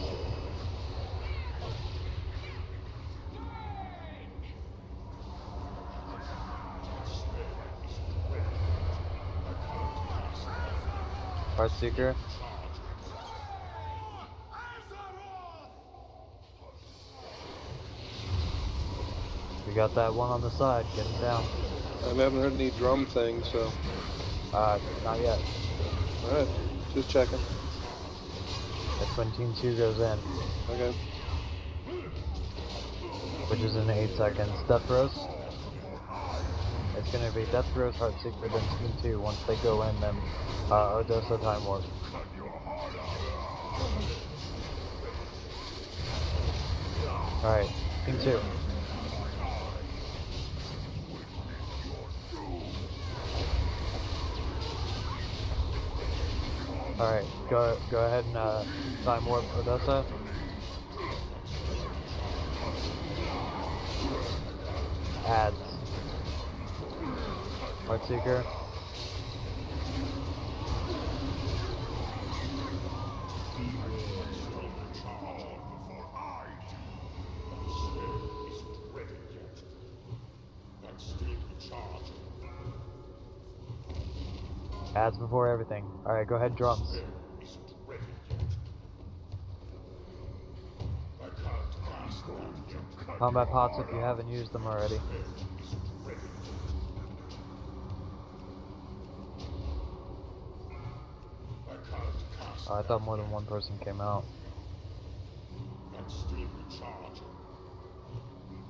Heartseeker. We got that one on the side, getting down. I haven't heard any drum things, so. Not yet. Alright, just checking. That's when Team 2 goes in, Okay. which is in 8 seconds. Death throws. It's gonna be Death throws, Heartseeker, then Team 2. Once they go in, then Odessa Time Warp. Alright, Team 2. Alright, go ahead and Time Warp Odessa. Ads. Heartseeker. Ads before everything. Alright, go ahead, drums. Combat pots if you haven't used them already. Oh, I thought more than one person came out.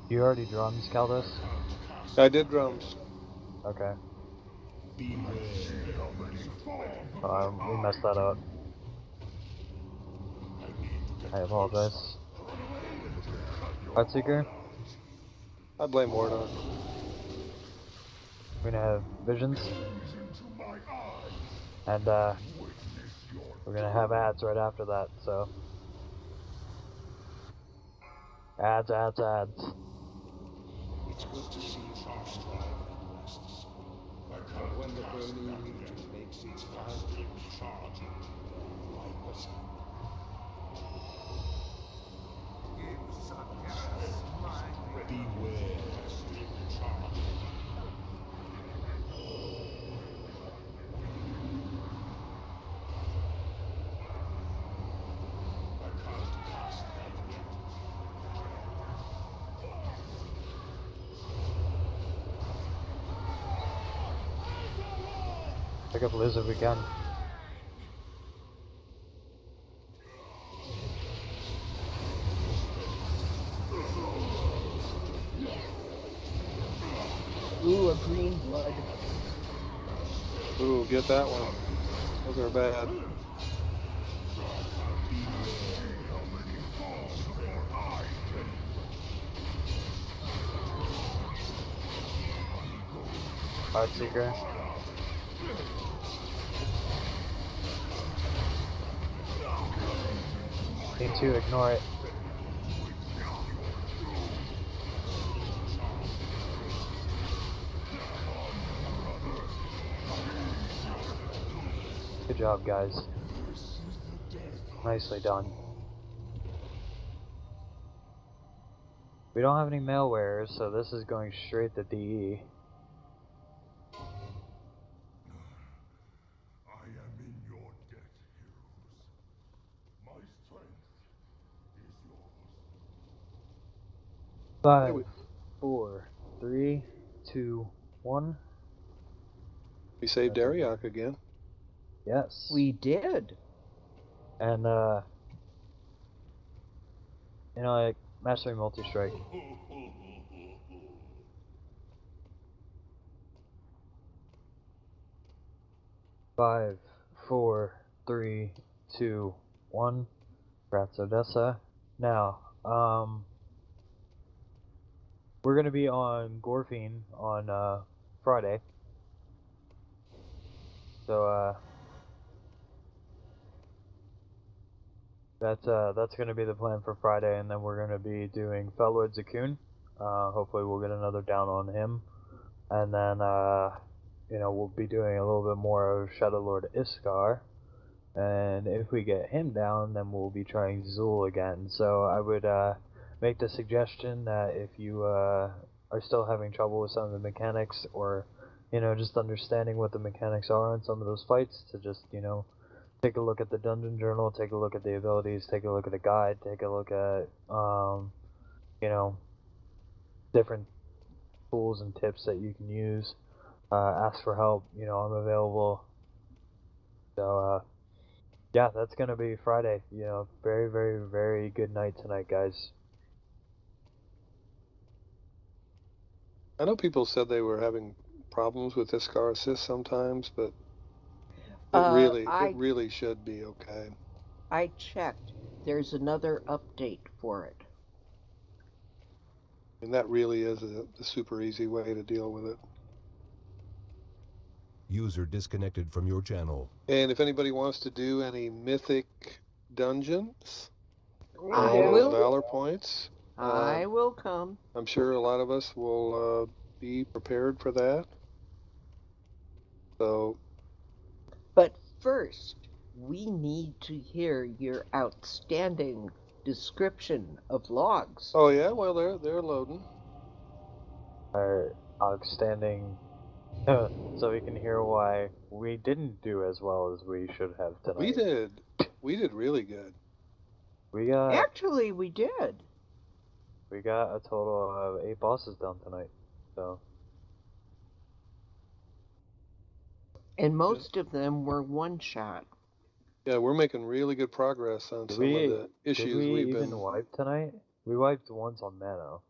You already drums, Caldas? I did drums. Okay. Beware. We messed that up. I apologize. Heartseeker? I blame Wardoc. We're gonna have visions. And we're gonna have ads right after that, so. Ads, ads, ads. It's good to see you strive and rests. But when the burning legion makes its final charge, wipe us out. Beware. Pick up Liz if we can. Ooh, a green blood. Ooh, get that one. Those are bad. Heartseeker. Need to ignore it. Good job, guys. Nicely done. We don't have any malwares, so this is going straight to DE. I am in your debt, heroes. My strength is yours. 5, 4, 3, 2, 1. We saved Ariok again. Yes. We did. And you know, like mastering multi-strike. Five, 4, 3, 2, 1. Congrats, Odessa. Now, we're gonna be on Gorfine on Friday. So that's gonna be the plan for Friday, and then we're gonna be doing Fellwood Zakun. Hopefully we'll get another down on him, and then you know, we'll be doing a little bit more of Shadow Lord Iskar. And if we get him down, then we'll be trying Zul again. So I would make the suggestion that if you are still having trouble with some of the mechanics, or you know, just understanding what the mechanics are on some of those fights, to just, you know, take a look at the dungeon journal, take a look at the abilities, take a look at the guide, take a look at you know, different tools and tips that you can use. Ask for help. You know, I'm available. So yeah, that's gonna be Friday. You know, very, very, very good night tonight, guys. I know people said they were having problems with Iskar Assist sometimes, but it really should be okay. I checked. There's another update for it. And that really is a super easy way to deal with it. User disconnected from your channel. And if anybody wants to do any mythic dungeons, I all will. those valor points, I will come. I'm sure a lot of us will be prepared for that. So, but first, we need to hear your outstanding description of logs. Oh yeah, well they're loading. Our outstanding, so we can hear why we didn't do as well as we should have tonight. We did really good. Actually, we did. We got a total of 8 bosses done tonight. So. And most of them were one shot. Yeah, we're making really good progress on some of the issues did we we've even been. wipe tonight? We wiped once on Mano.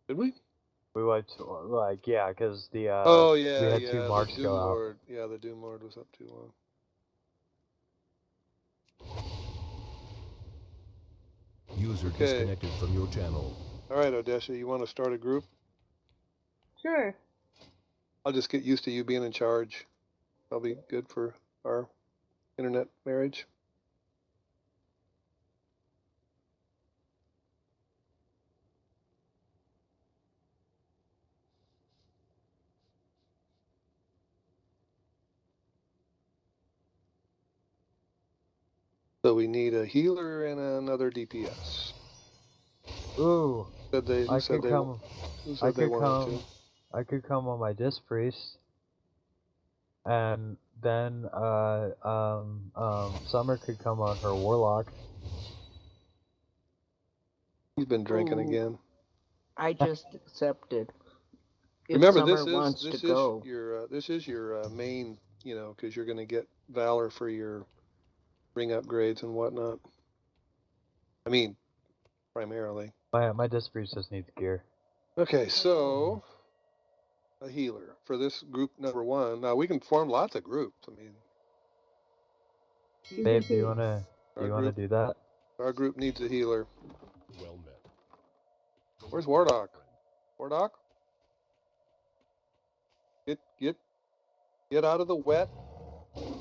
Did we? We wiped, like, yeah, because the oh yeah, we had yeah, 2 marks the Doom go out. Lord. Yeah, the Doom Lord was up too long. User disconnected from your channel. All right, Odessa, you want to start a group? Sure. I'll just get used to you being in charge. That'll be good for our internet marriage. So we need a healer and another DPS. Ooh. Who said they wanted to? I could come on my Disc Priest. And then Summer could come on her Warlock. He's been drinking again. I just accepted. If Remember, Summer this is your main, you know, because you're going to get Valor for your ring upgrades and whatnot. I mean, primarily. My Disc Priest just needs gear. Okay, so a healer for this group number 1. Now we can form lots of groups. I mean, Babe, do you wanna do that? Our group needs a healer. Well met. Where's Wardoc? Wardoc? Get out of the wet.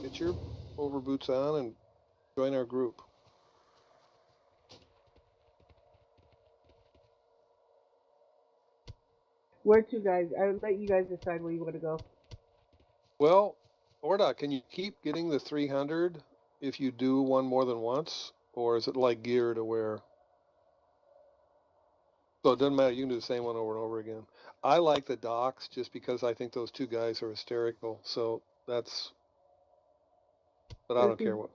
Get your overboots on and join our group. Where to, guys? I'll let you guys decide where you want to go. Well, Wardoc, can you keep getting the 300 if you do one more than once? Or is it like gear to where? So it doesn't matter, you can do the same one over and over again. I like the docks just because I think those two guys are hysterical. So that's, but I don't care what.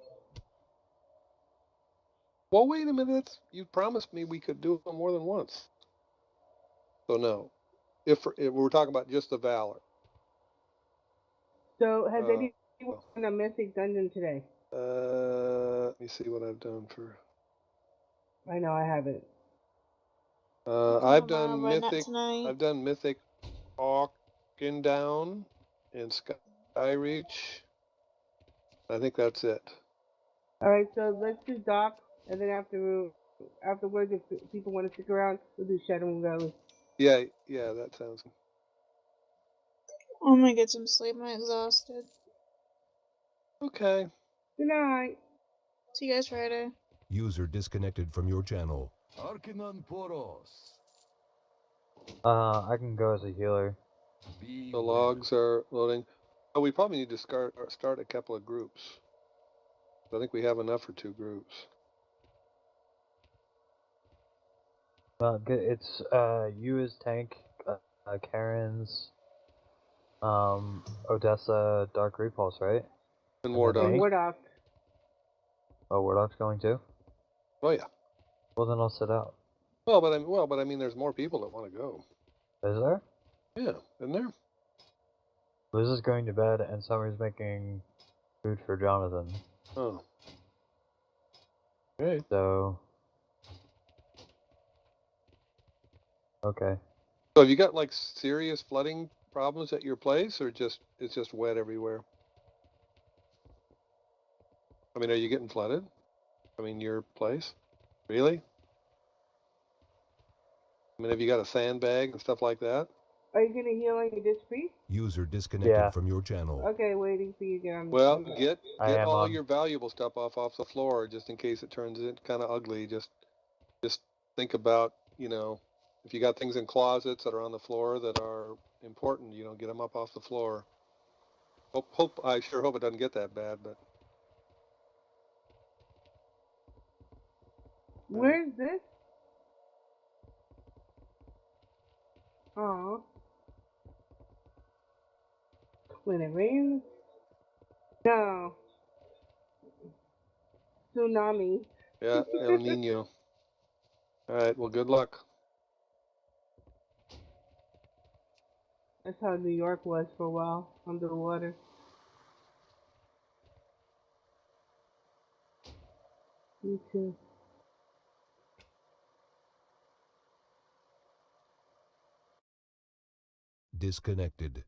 Well, wait a minute. You promised me we could do it more than once. So no. If we're talking about just the Valor. So has anyone done a Mythic Dungeon today? Let me see what I've done for. I know I haven't. I've done Mythic. I've done Mythic Hawking Down and Skyreach. I think that's it. All right, so let's do Doc, and then afterwards, if people want to stick around, we'll do Shadow Moon Valley. Yeah, that sounds. I'm gonna get some sleep. I'm exhausted. Okay. Good night. See you guys Friday. User disconnected from your channel. Arcanon Poros. I can go as a healer. The logs are loading. Oh, we probably need to start a couple of groups. I think we have enough for 2 groups. Well, it's you as tank, Karen's, Odessa, Dark Repulse, right? And Wardoc. And Wardoc. Oh, Wardoc's going too? Oh yeah. Well, then I'll sit out. Well, but I mean, there's more people that want to go. Is there? Yeah, isn't there? Liz is going to bed, and Summer's making food for Jonathan. Oh. Okay. So. Okay. So have you got like serious flooding problems at your place, or it's just wet everywhere? I mean, are you getting flooded? I mean, your place? Really? I mean, have you got a sandbag and stuff like that? Are you gonna heal on your disc priest? User disconnected from your channel. Okay, waiting for you again. Well, get all your valuable stuff off the floor, just in case it turns it kind of ugly. Just think about, if you got things in closets that are on the floor that are important, get them up off the floor. I sure hope it doesn't get that bad, but. Where's this? Oh. When it rains? No. Tsunami. Yeah, El Nino. All right, well, good luck. That's how New York was for a while, underwater. Me too. Disconnected.